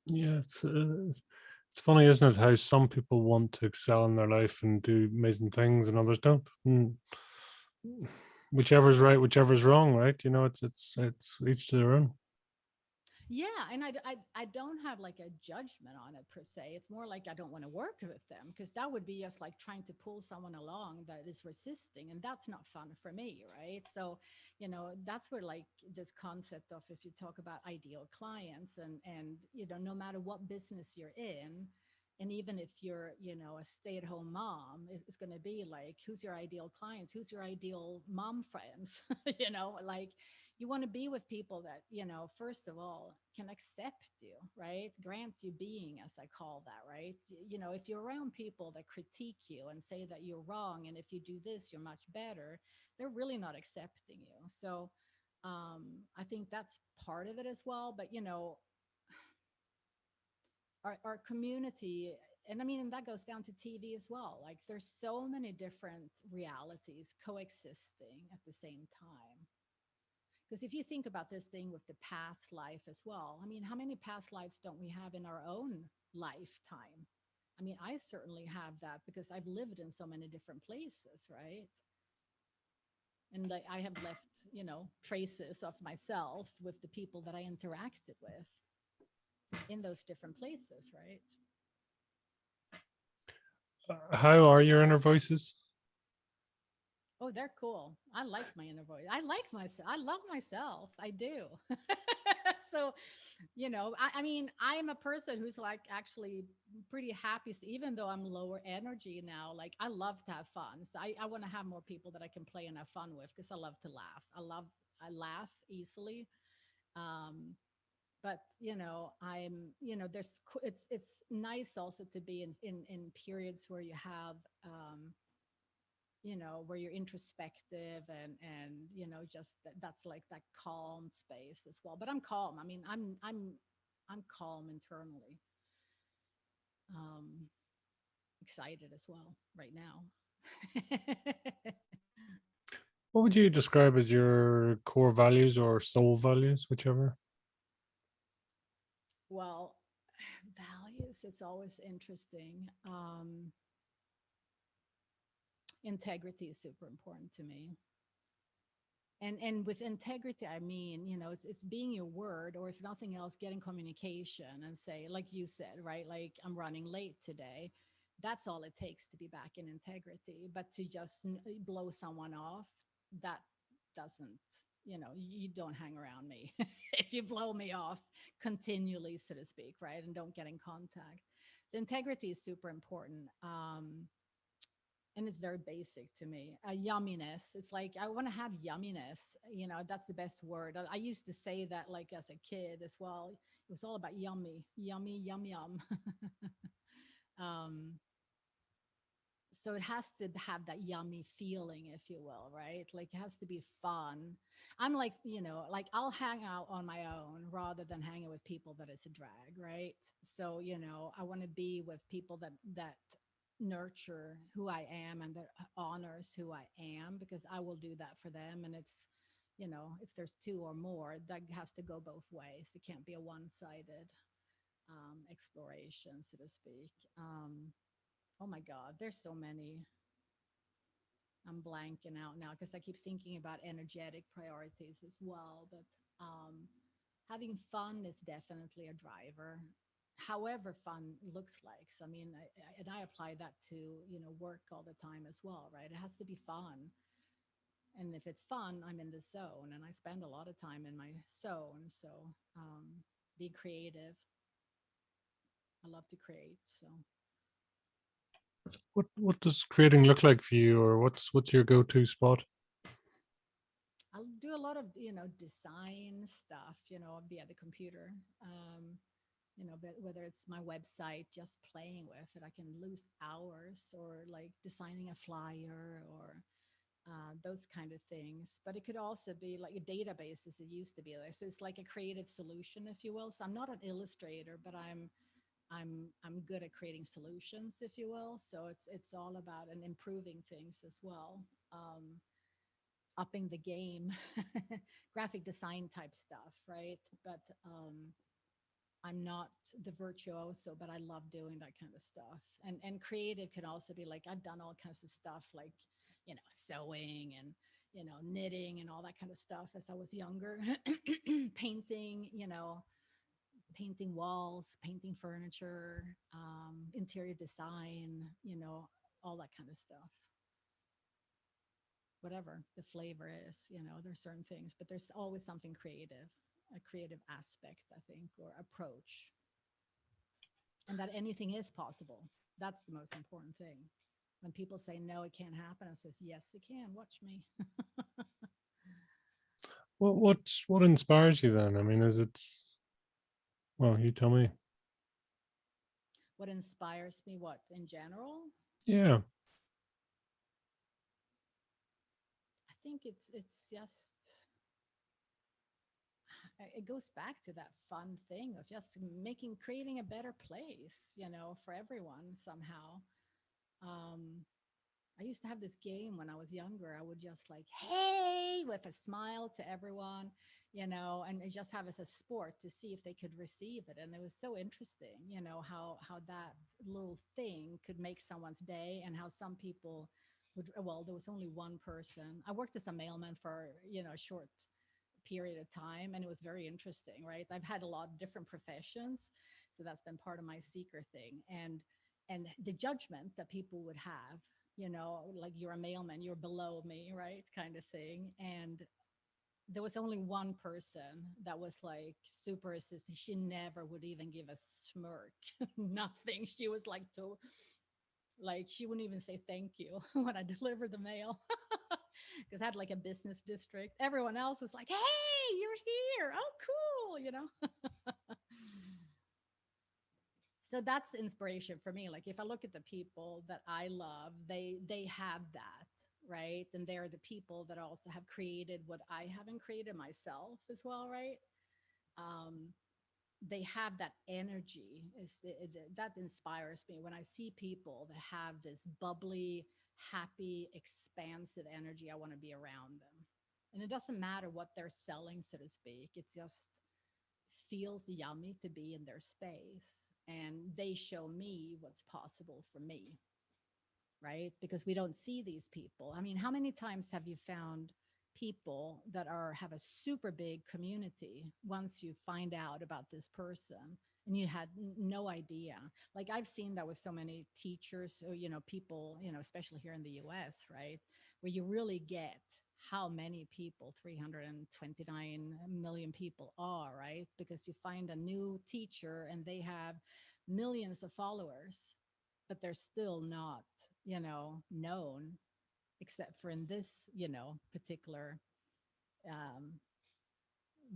Yeah, it's funny, isn't it, how some people want to excel in their life and do amazing things, and others don't. And whichever's right, whichever's wrong, right? It's each to their own.
Yeah, and I don't have like a judgment on it per se. It's more like I don't want to work with them, because that would be just like trying to pull someone along that is resisting, and that's not fun for me, right? So, that's where like this concept of, if you talk about ideal clients, and no matter what business you're in, and even if you're, a stay-at-home mom, it's going to be like, who's your ideal clients? Who's your ideal mom friends? Like, you want to be with people that, first of all, can accept you, right? Grant you being, as I call that, right? If you're around people that critique you and say that you're wrong, and if you do this, you're much better, they're really not accepting you. So I think that's part of it as well. But, our community, and I mean, and that goes down to TV as well. Like, there's so many different realities coexisting at the same time. Because if you think about this thing with the past life as well, I mean, how many past lives don't we have in our own lifetime? I mean, I certainly have that because I've lived in so many different places, right? And like I have left, traces of myself with the people that I interacted with in those different places, right?
How are your inner voices?
Oh, they're cool. I like my inner voice. I like myself. I love myself. I do. So, I mean, I'm a person who's like actually pretty happy. So even though I'm lower energy now, like I love to have fun. So I want to have more people that I can play and have fun with because I love to laugh. I laugh easily. Um, but it's nice also to be in periods where you have where you're introspective and just that's like that calm space as well. But I'm calm. I mean, I'm calm internally. um Excited as well right now.
What would you describe as your core values or soul values, whichever?
Well, values, it's always interesting. Integrity is super important to me. And with integrity, I mean, it's being your word, or if nothing else, getting communication and say, like you said, right, like I'm running late today. That's all it takes to be back in integrity. But to just blow someone off, that doesn't, you don't hang around me. If you blow me off continually, so to speak, right, and don't get in contact. So integrity is super important. And it's very basic to me. Yumminess. It's like I want to have yumminess. That's the best word. I used to say that like as a kid as well. It was all about yummy, yummy, yum yum. um, so it has to have that yummy feeling, if you will, right? Like it has to be fun. I'm like, like I'll hang out on my own rather than hanging with people that is a drag, right? So, I want to be with people that nurture who I am and that honors who I am, because I will do that for them. And it's, if there's two or more, that has to go both ways. It can't be a one-sided exploration, so to speak. Oh my God, there's so many. I'm blanking out now because I keep thinking about energetic priorities as well. But having fun is definitely a driver. However, fun looks like. So, I mean, and I apply that to, work all the time as well, right? It has to be fun. And if it's fun, I'm in the zone and I spend a lot of time in my zone. So, be creative. I love to create. So,
What does creating look like for you, or what's your go-to spot?
I'll do a lot of, design stuff, via the computer. But whether it's my website, just playing with it, I can lose hours, or like designing a flyer, or those kind of things. But it could also be like a database, as it used to be. So it's like a creative solution, if you will. So I'm not an illustrator, but I'm good at creating solutions, if you will. So it's all about and improving things as well. Upping the game, graphic design type stuff, right? But I'm not the virtuoso, but I love doing that kind of stuff. And creative can also be like I've done all kinds of stuff, like sewing and knitting and all that kind of stuff as I was younger. Painting, painting walls, painting furniture, interior design, all that kind of stuff. Whatever the flavor is, there's certain things, but there's always something creative, a creative aspect, I think, or approach, and that anything is possible. That's the most important thing. When people say no, it can't happen, I says yes, it can. Watch me.
What inspires you then? I mean, is it, well, you tell me.
What inspires me? What in general?
Yeah.
I think it's just it goes back to that fun thing of just creating a better place, for everyone somehow. Um, I used to have this game when I was younger. I would just like, hey, with a smile to everyone, and just have as a sport to see if they could receive it. And it was so interesting, how that little thing could make someone's day, and how some people would, well, there was only one person. I worked as a mailman for, a short period of time, and it was very interesting, right? I've had a lot of different professions, so that's been part of my seeker thing. And the judgment that people would have, like, you're a mailman, you're below me, right, kind of thing. And there was only one person that was like super assistant. She never would even give a smirk. Nothing. She was like, to like, she wouldn't even say thank you when I delivered the mail. Because I had like a business district. Everyone else was like, hey, you're here. Oh, cool, So that's inspiration for me. Like, if I look at the people that I love, they have that, right? And they're the people that also have created what I haven't created myself as well, right? Um, they have that energy. That inspires me when I see people that have this bubbly, happy, expansive energy. I want to be around them. And it doesn't matter what they're selling, so to speak. It just feels yummy to be in their space, and they show me what's possible for me, right? Because we don't see these people. I mean, how many times have you found people that have a super big community once you find out about this person, and you had no idea? Like, I've seen that with so many teachers, or people, especially here in the US, right, where you really get how many people 329 million people are, right? Because you find a new teacher and they have millions of followers, but they're still not, known, except for in this, particular um,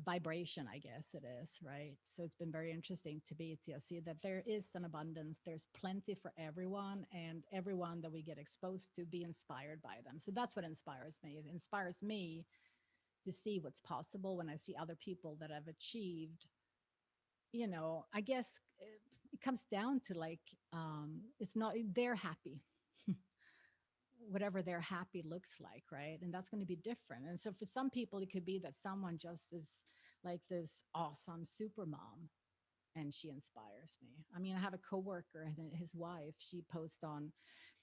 vibration, I guess it is, right? So it's been very interesting to see that there is an abundance. There's plenty for everyone, and everyone that we get exposed to, be inspired by them. So that's what inspires me. It inspires me to see what's possible when I see other people that have achieved, I guess it comes down to like, it's not, they're happy. Whatever their happy looks like, right? And that's going to be different. And so for some people, it could be that someone just is like this awesome super mom, and she inspires me. I mean, I have a coworker and his wife, she posts on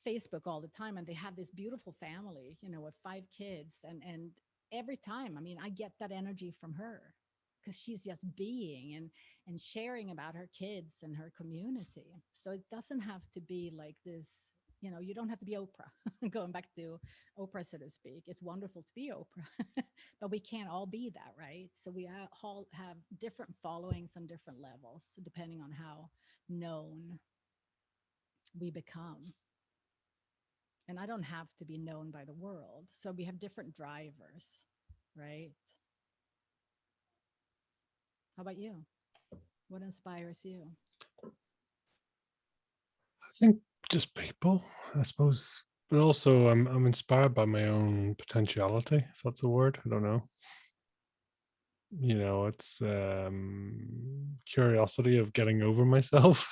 Facebook all the time, and they have this beautiful family, with 5 kids. And every time, I mean, I get that energy from her, because she's just being and sharing about her kids and her community. So it doesn't have to be like this, you don't have to be Oprah. Going back to Oprah, so to speak, it's wonderful to be Oprah, but we can't all be that, right? So we all have different followings on different levels, depending on how known we become. And I don't have to be known by the world. So we have different drivers, right? How about you? What inspires you?
I think just people, I suppose, but also I'm inspired by my own potentiality, if that's a word. I don't know. It's curiosity of getting over myself,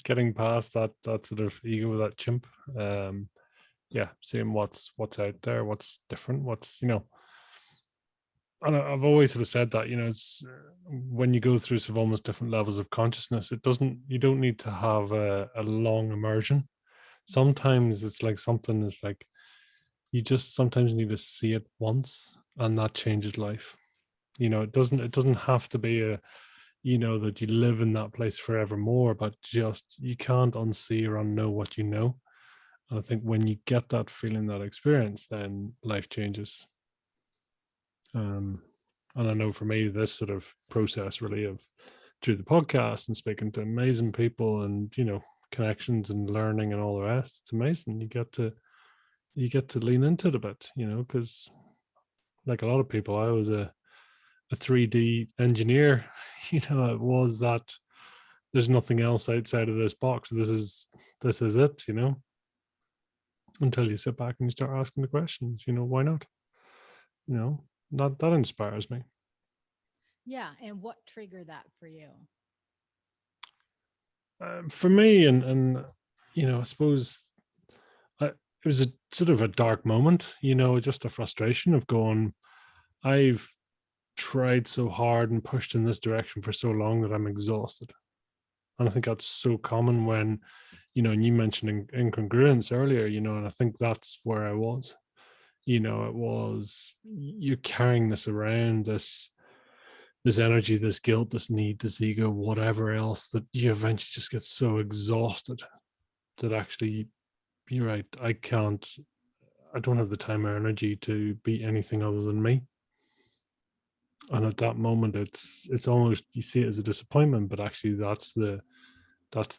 getting past that sort of ego, that chimp. Yeah, seeing what's out there, what's different, and I've always sort of said that, it's when you go through sort of almost different levels of consciousness, you don't need to have a long immersion. Sometimes it's like something is like, you just sometimes need to see it once, and that changes life. It doesn't have to be that you live in that place forevermore, but just, you can't unsee or unknow what you know. And I think when you get that feeling, that experience, then life changes. And I know for me, this sort of process really of through the podcast and speaking to amazing people, and connections and learning and all the rest, it's amazing. You get to lean into it a bit, because like a lot of people, I was a 3D engineer. It was that there's nothing else outside of this box. This is it, until you sit back and you start asking the questions, why not? You know, that inspires me.
Yeah. And what triggered that for you?
For me, and I suppose was a sort of a dark moment, just a frustration of going, I've tried so hard and pushed in this direction for so long that I'm exhausted. And I think that's so common when, and you mentioned incongruence earlier, and I think that's where I was. It was, you're carrying this around, this energy, this guilt, this need, this ego, whatever else, that you eventually just get so exhausted that actually, you're right, I don't have the time or energy to be anything other than me. And at that moment, it's almost, you see it as a disappointment, but actually that's the it's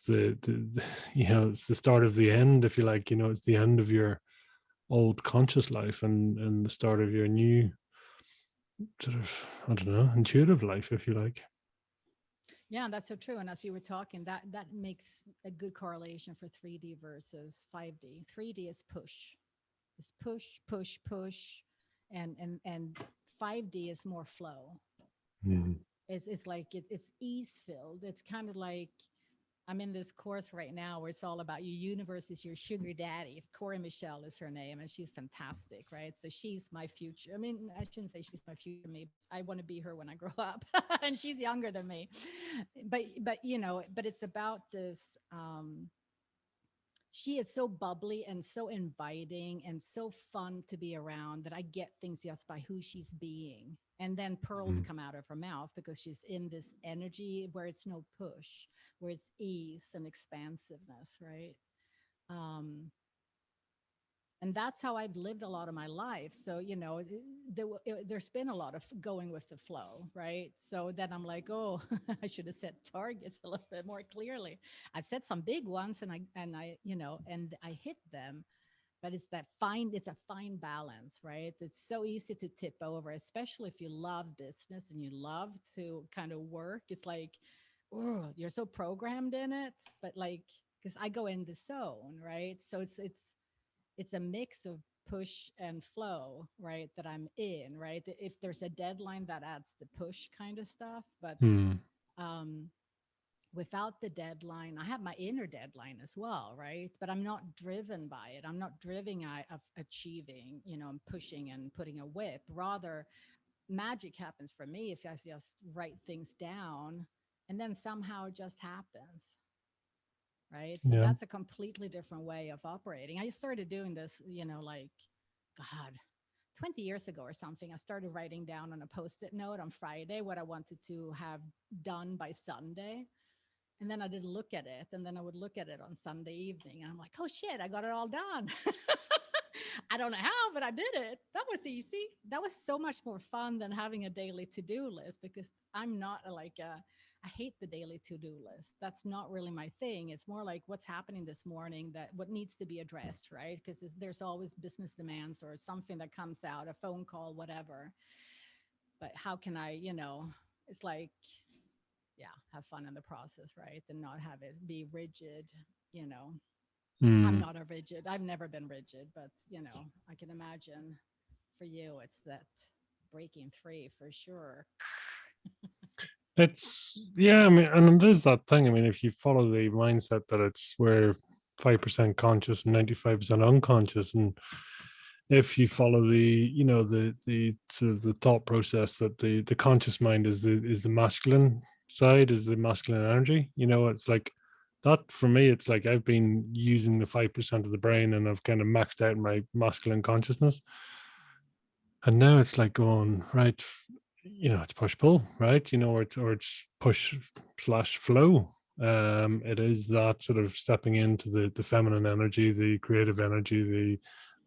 the start of the end, if you like. It's the end of your old conscious life, and the start of your new sort of, I don't know, intuitive life, if you like.
Yeah, that's so true. And as you were talking, that makes a good correlation for 3D versus 5D. 3D is push. It's push, push, push. And 5D is more flow.
Mm.
It's like it's ease filled. It's kind of like I'm in this course right now where it's all about your universe is your sugar daddy. Corey Michelle is her name, and she's fantastic, right? So she's my future. I mean, I shouldn't say she's my future me. I want to be her when I grow up, and she's younger than me. But it's about this. She is so bubbly and so inviting and so fun to be around that I get things just by who she's being. And then pearls
Mm.
come out of her mouth because she's in this energy where it's no push, where it's ease and expansiveness, right? Um, and that's how I've lived a lot of my life. So, there's been a lot of going with the flow, right? So then I'm like, oh, I should have set targets a little bit more clearly. I've set some big ones, and I hit them, but it's a fine balance, right? It's so easy to tip over, especially if you love business and you love to kind of work. It's like, oh, you're so programmed in it, but like, because I go in the zone, right? So it's a mix of push and flow, right? That I'm in, right? If there's a deadline, that adds the push kind of stuff, but
Mm.
um without the deadline, I have my inner deadline as well, right? But I'm not driven by it. I'm not driven of achieving, and pushing and putting a whip. Rather, magic happens for me if I just write things down, and then somehow it just happens, right? And
Yeah.
that's a completely different way of operating. I started doing this, like, God, 20 years ago or something. I started writing down on a post-it note on Friday what I wanted to have done by Sunday. And then I didn't look at it. And then I would look at it on Sunday evening. And I'm like, oh shit, I got it all done. I don't know how, but I did it. That was easy. That was so much more fun than having a daily to-do list, because I'm not I hate the daily to-do list. That's not really my thing. It's more like what's happening this morning, that what needs to be addressed, right? Because there's always business demands or something that comes out, a phone call, whatever. But how can it's like, yeah, have fun in the process, right? And not have it be rigid, you know. I'm
Mm.
not a rigid. I've never been rigid, but I can imagine for you it's that breaking free for sure.
It's, yeah, I mean, and it is that thing. I mean, if you follow the mindset that it's where 5% conscious and 95% unconscious, and if you follow the, the sort of the thought process that the conscious mind is the masculine side, is the masculine energy, it's like that. For me, it's like I've been using the 5% of the brain, and I've kind of maxed out my masculine consciousness. And now it's like going, right, it's push pull, right? Or it's push slash flow. It is that sort of stepping into the feminine energy, the creative energy,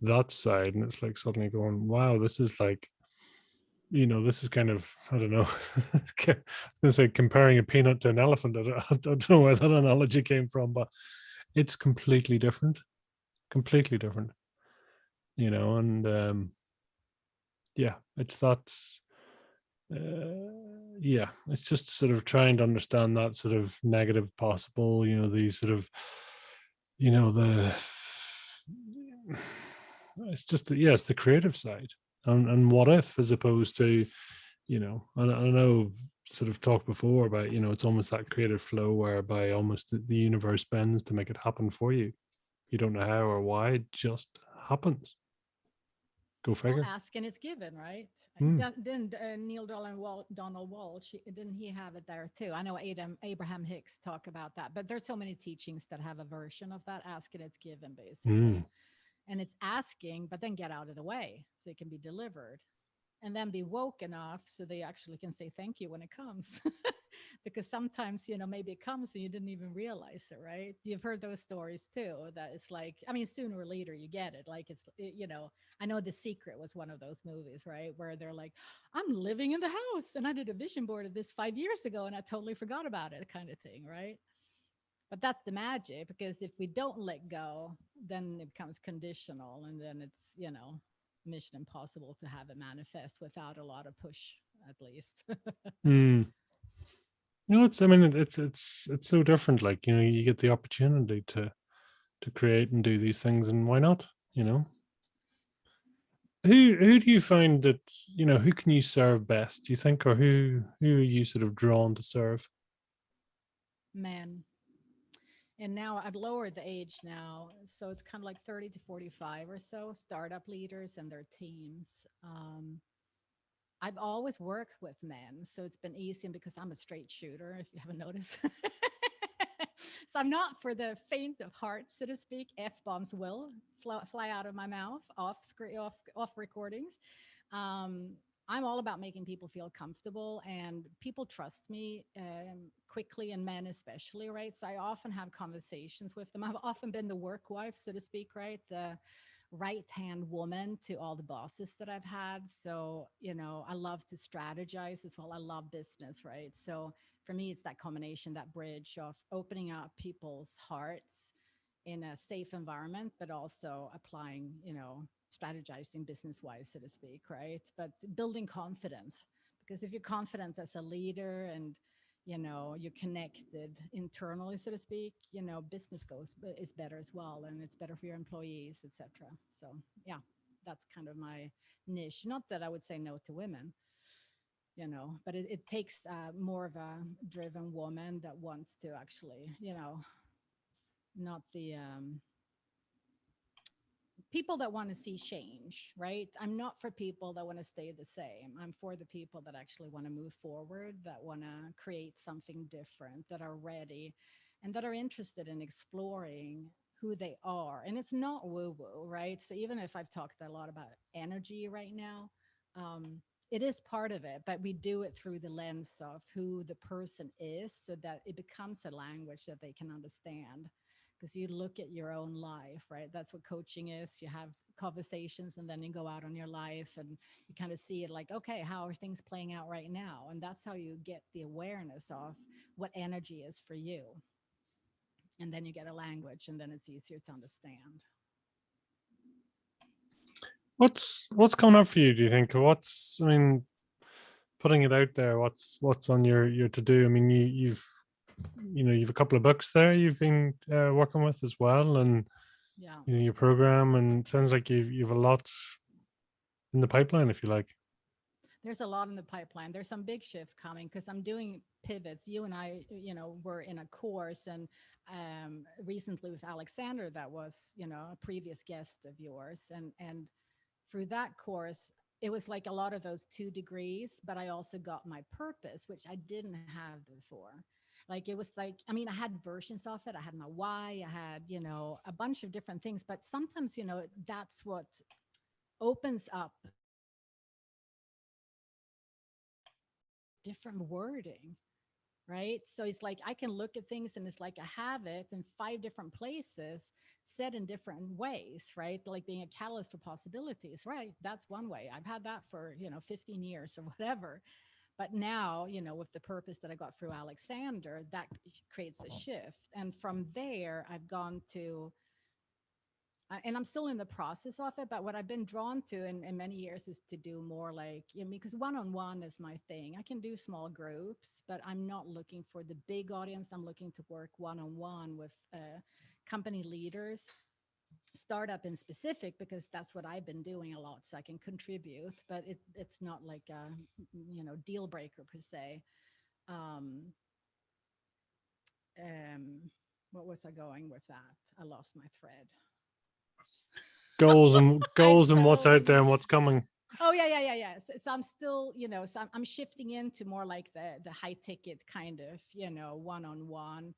that side. And it's like suddenly going, wow, this is like, this is kind of, I don't know, I was gonna say comparing a peanut to an elephant. I don't know where that analogy came from, but it's completely different, and yeah, it's that. Yeah, it's just sort of trying to understand that sort of negative possible, the sort of, the, it's just yeah, it's the creative side, and what if, as opposed to, I know, sort of talked before about, it's almost that creative flow whereby almost the universe bends to make it happen for you. You don't know how or why, it just happens. Go
Well,
figure.
ask and it's given, right?
Hmm.
Then Neil Donald Walsh, didn't he have it there too? I know Abraham Hicks talk about that, but there's so many teachings that have a version of that. Ask and it's given,
Hmm.
basically. And it's asking, but then get out of the way so it can be delivered. And then be woke enough so they actually can say thank you when it comes. Because sometimes, maybe it comes and you didn't even realize it, right? You've heard those stories too, that it's like, I mean, sooner or later you get it. Like I know The Secret was one of those movies, right? Where they're like, I'm living in the house and I did a vision board of this 5 years ago and I totally forgot about it, kind of thing, right? But that's the magic, because if we don't let go, then it becomes conditional, and then it's, mission impossible to have it manifest without a lot of push, at least.
Hmm. It's. I mean, it's so different. Like, you get the opportunity to create and do these things, and why not? You know, who do you find that, who can you serve best? Do you think, or who are you sort of drawn to serve?
Man. And now I've lowered the age now. So it's kind of like 30 to 45 or so, startup leaders and their teams. I've always worked with men, so it's been easy, and because I'm a straight shooter, if you haven't noticed. So I'm not for the faint of heart, so to speak. F bombs will fly out of my mouth off screen, off recordings. Um, I'm all about making people feel comfortable, and people trust me quickly, and men especially, right? So I often have conversations with them. I've often been the work wife, so to speak, right? The right hand woman to all the bosses that I've had. So, I love to strategize as well. I love business, right? So for me, it's that combination, that bridge of opening up people's hearts in a safe environment, but also applying, strategizing business wise, so to speak, right? But building confidence, because if you're confident as a leader, and you're connected internally, so to speak, business goes is better as well, and it's better for your employees, etc. So yeah, that's kind of my niche. Not that I would say no to women, but it takes more of a driven woman that wants to actually, not the people that want to see change, right? I'm not for people that want to stay the same. I'm for the people that actually want to move forward, that want to create something different, that are ready, and that are interested in exploring who they are. And it's not woo woo, right? So even if I've talked a lot about energy right now, it is part of it, but we do it through the lens of who the person is, so that it becomes a language that they can understand, because you look at your own life, right? That's what coaching is. You have conversations, and then you go out on your life and you kind of see it like, okay, how are things playing out right now? And that's how you get the awareness of what energy is for you. And then you get a language, and then it's easier to understand.
What's coming up for you? Do you think? What's, I mean, putting it out there. What's on your to do? I mean, you've a couple of books there you've been working with as well, and
Yeah.
your program, and it sounds like you've a lot in the pipeline, if you like.
There's a lot in the pipeline. There's some big shifts coming, because I'm doing pivots. You and I, were in a course, and recently with Alexander, that was, a previous guest of yours, and through that course, it was like a lot of those 2 degrees, but I also got my purpose, which I didn't have before. Like it was like, I mean, I had versions of it. I had my why, I had, a bunch of different things, but sometimes, that's what opens up different wording, right? So it's like I can look at things, and it's like I have it in 5 different places, said in different ways, right? Like being a catalyst for possibilities, right? That's one way. I've had that for, 15 years or whatever. But now, with the purpose that I got through Alexander, that creates a shift. And from there, I've gone to and I'm still in the process of it, but what I've been drawn to in many years is to do more like, because one-on-one is my thing. I can do small groups, but I'm not looking for the big audience. I'm looking to work one-on-one with company leaders, startup in specific, because that's what I've been doing a lot, so I can contribute, but it's not like a, deal breaker per se. Um, um, what was I going with that? I lost my thread. I
goals and what's out
know.
there and what's coming.
Oh yeah, yeah, yeah, yeah. So I'm still, so I'm shifting into more like the high ticket kind of, one on one,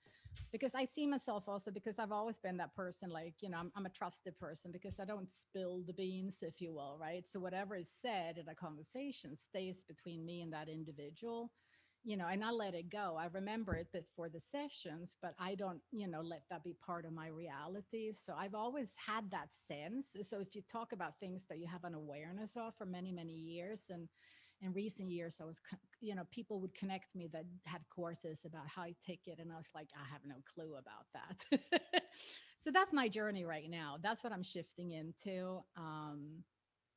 because I see myself also, because I've always been that person, like, I'm a trusted person because I don't spill the beans, if you will, right? So whatever is said in a conversation stays between me and that individual, and I let it go. I remember it that for the sessions, but I don't, let that be part of my reality. So I've always had that sense. So if you talk about things that you have an awareness of for many, many years, and in recent years, I was, people would connect me that had courses about high ticket, and I was like, I have no clue about that. So that's my journey right now. That's what I'm shifting into.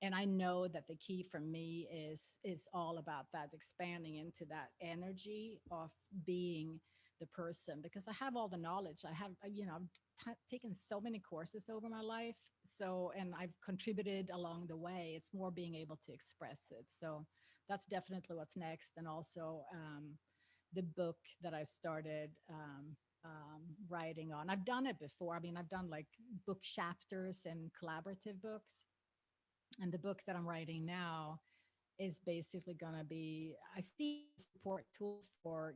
And I know that the key for me is all about that, expanding into that energy of being the person, because I have all the knowledge. I have, I've taken so many courses over my life. So, and I've contributed along the way. It's more being able to express it. So that's definitely what's next. And also the book that I started writing on. I've done it before. I mean, I've done like book chapters and collaborative books. And the book that I'm writing now is basically going to be, I see it as a support tool for,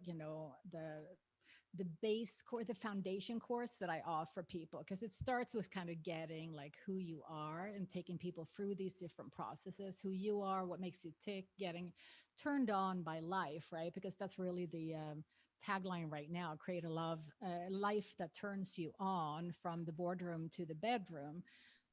the base course, the foundation course that I offer people, because it starts with kind of getting like who you are and taking people through these different processes, who you are, what makes you tick, getting turned on by life, right? Because that's really the tagline right now: create a life that turns you on from the boardroom to the bedroom.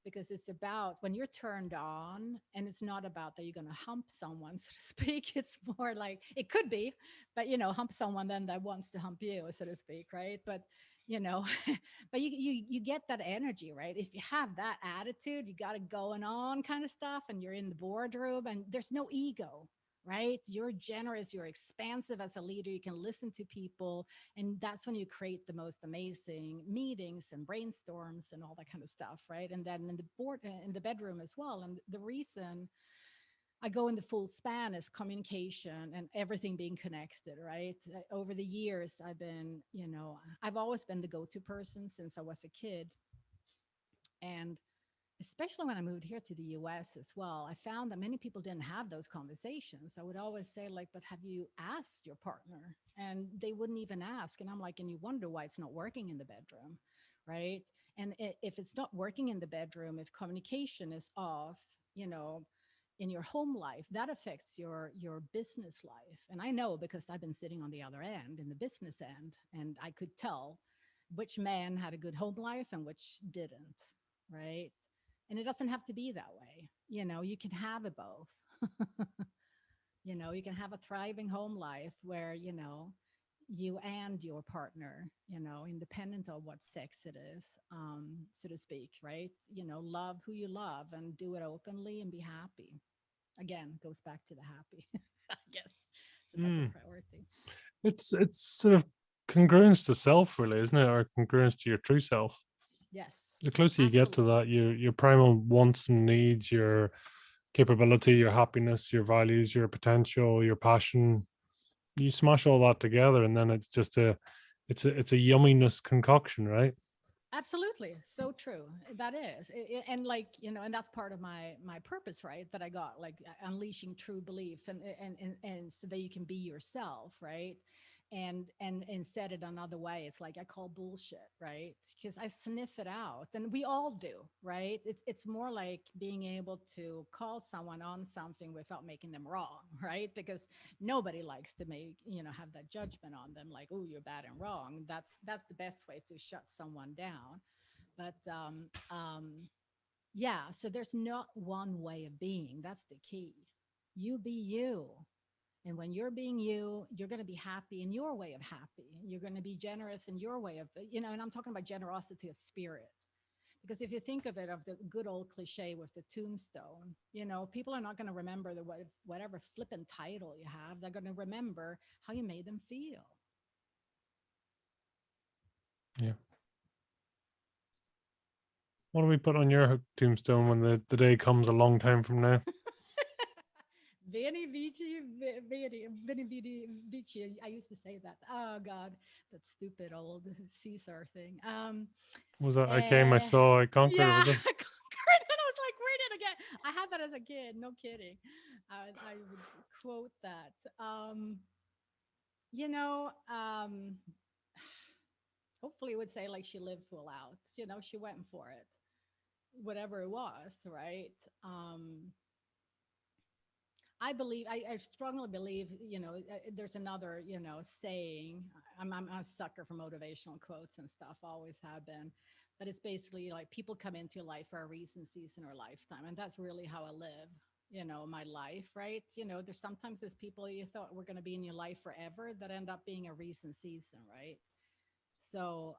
Because it's about when you're turned on, and it's not about that you're going to hump someone, so to speak. It's more like, it could be, but hump someone then that wants to hump you, so to speak, right? But you know but you get that energy, right? If you have that attitude, you got it going on kind of stuff, and you're in the boardroom and there's no ego, right? You're generous, you're expansive as a leader, you can listen to people, and that's when you create the most amazing meetings and brainstorms and all that kind of stuff, right? And then in the bedroom as well. And the reason I go in the full span is communication and everything being connected, right? Over the years, I've always been the go-to person since I was a kid. And especially when I moved here to the US as well, I found that many people didn't have those conversations. I would always say, like, but have you asked your partner? And they wouldn't even ask. And I'm like, and you wonder why it's not working in the bedroom, right? And if it's not working in the bedroom, if communication is off, you know, in your home life, that affects your business life. And I know because I've been sitting on the other end, in the business end, and I could tell which man had a good home life and which didn't, right? And it doesn't have to be that way. You can have it both. You can have a thriving home life where, you and your partner, independent of what sex it is, so to speak, right? Love who you love and do it openly and be happy. Again, goes back to the happy, I guess. So that's a
Hmm.
priority.
It's sort of congruence to self, really, isn't it? Or congruence to your true self.
Yes,
The closer you get to that,
absolutely.
your primal wants and needs, your capability, your happiness, your values, your potential, your passion, you smash all that together, and then it's just it's a yumminess concoction, right?
Absolutely, so true. That is, and like, and that's part of my purpose, right? That I got, like, unleashing true belief, and so that you can be yourself, right? And said it another way, it's like I call bullshit, right? Because I sniff it out, and we all do, right? It's more like being able to call someone on something without making them wrong, right? Because nobody likes to have that judgment on them, like, oh, you're bad and wrong. That's the best way to shut someone down. But yeah, so there's not one way of being. That's the key. You be you. And when you're being you, you're going to be happy in your way of happy. You're going to be generous in your way of, and I'm talking about generosity of spirit. Because if you think of it, of the good old cliche with the tombstone, people are not going to remember whatever flippant title you have. They're going to remember how you made them feel.
Yeah. What do we put on your tombstone when the day comes a long time from now?
Veni Vici, Veni Vidi Vici. I used to say that. Oh God, that stupid old Caesar thing.
Was that I came, I
Uh,
saw, I conquered?
yeah,
Was it?
I conquered, and I I had that as a kid. No kidding. I would quote that. You know, hopefully it would say like she lived full out. You know, she went for it, whatever it was, right? I believe, I strongly believe, there's another, saying. I'm a sucker for motivational quotes and stuff, always have been. But it's basically like people come into your life for a reason, season, or lifetime. And that's really how I live, my life, right? There's people you thought were going to be in your life forever that end up being a reason, season, right? So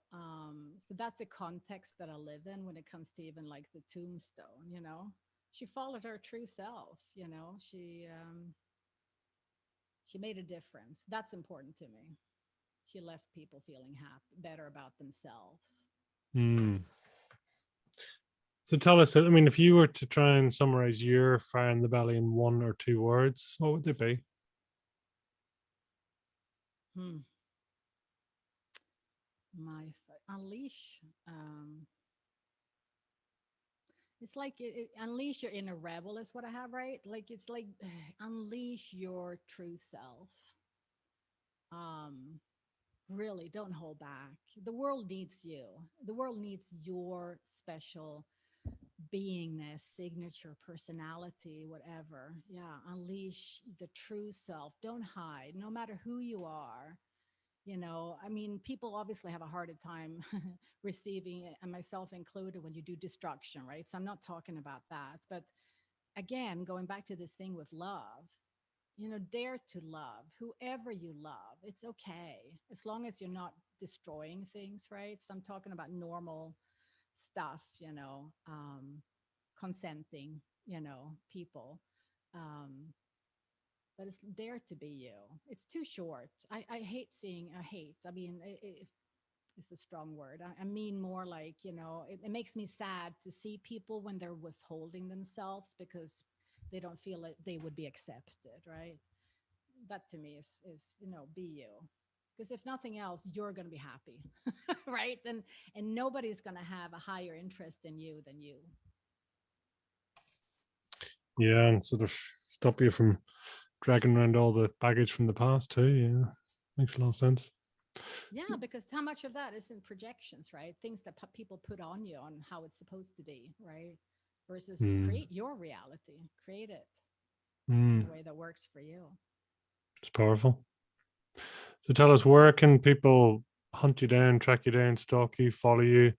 that's the context that I live in when it comes to even like the tombstone. She followed her true self, she made a difference. That's important to me. She left people feeling happy, better about themselves.
Hmm. So tell us, I mean, if you were to try and summarize your fire in the belly in one or two words, what would they be?
Hmm. Unleash. It's like unleash your inner rebel is what I have, right? Like it's like unleash your true self. Um, really, don't hold back. The world needs you. The world needs your special beingness, signature, personality, whatever. Yeah, unleash the true self. Don't hide, no matter who you are. I mean, people obviously have a harder time receiving it, and myself included, when you do destruction, right? So I'm not talking about that. But again, going back to this thing with love, dare to love whoever you love. It's okay as long as you're not destroying things, right? So I'm talking about normal stuff, consenting, people. Um, but it's dare to be you. It's too short. I hate seeing, I hate, I mean, it's a strong word. I mean more like, it makes me sad to see people when they're withholding themselves because they don't feel like they would be accepted, right? That to me is be you, because if nothing else you're going to be happy. Right, and nobody's going to have a higher interest in you than you.
Yeah, and sort of stop you from dragging around all the baggage from the past too. Yeah, makes a lot of sense.
Yeah, because how much of that is in projections, right? Things that people put on you on how it's supposed to be, right? Versus
Mm.
create your reality, create it in
Mm.
a way that works for you.
It's powerful. So tell us, where can people hunt you down, track you down, stalk you, follow you,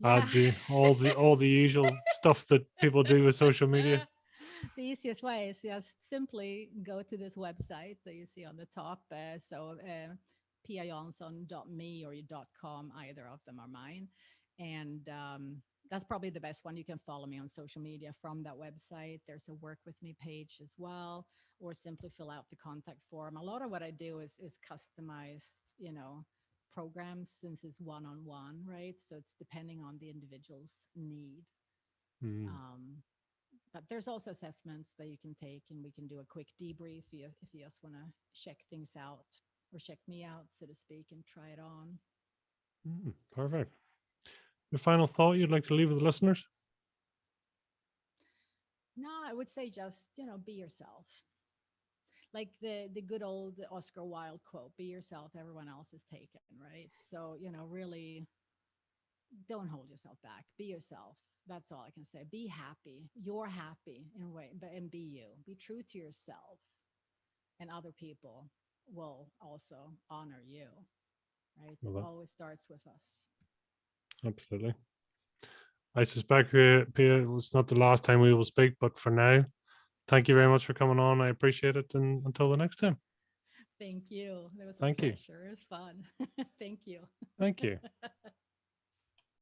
Yeah.
add you, all the usual stuff that people do with social media?
The easiest way is just simply go to this website that you see on the top. PiaJansson.me or .com, either of them are mine. And that's probably the best one. You can follow me on social media from that website. There's a work with me page as well, or simply fill out the contact form. A lot of what I do is customized, programs, since it's one-on-one, right? So it's depending on the individual's need.
Mm.
Um, but there's also assessments that you can take, and we can do a quick debrief if you just want to check things out or check me out, so to speak, and try it on.
Mm. Perfect. Your final thought you'd like to leave with the listeners?
No, I would say just, be yourself. Like the good old Oscar Wilde quote, be yourself, everyone else is taken, right? So, really don't hold yourself back. Be yourself. That's all I can say. Be happy. You're happy in a way, but and be you. Be true to yourself, and other people will also honor you, right? It
Well,
always starts with us.
absolutely. I suspect, Pia, it's not the last time we will speak, but for now, thank you very much for coming on. I appreciate it. And until the next time,
Thank you. It was a
thank you.
pleasure. It was fun. Thank you.
Thank you.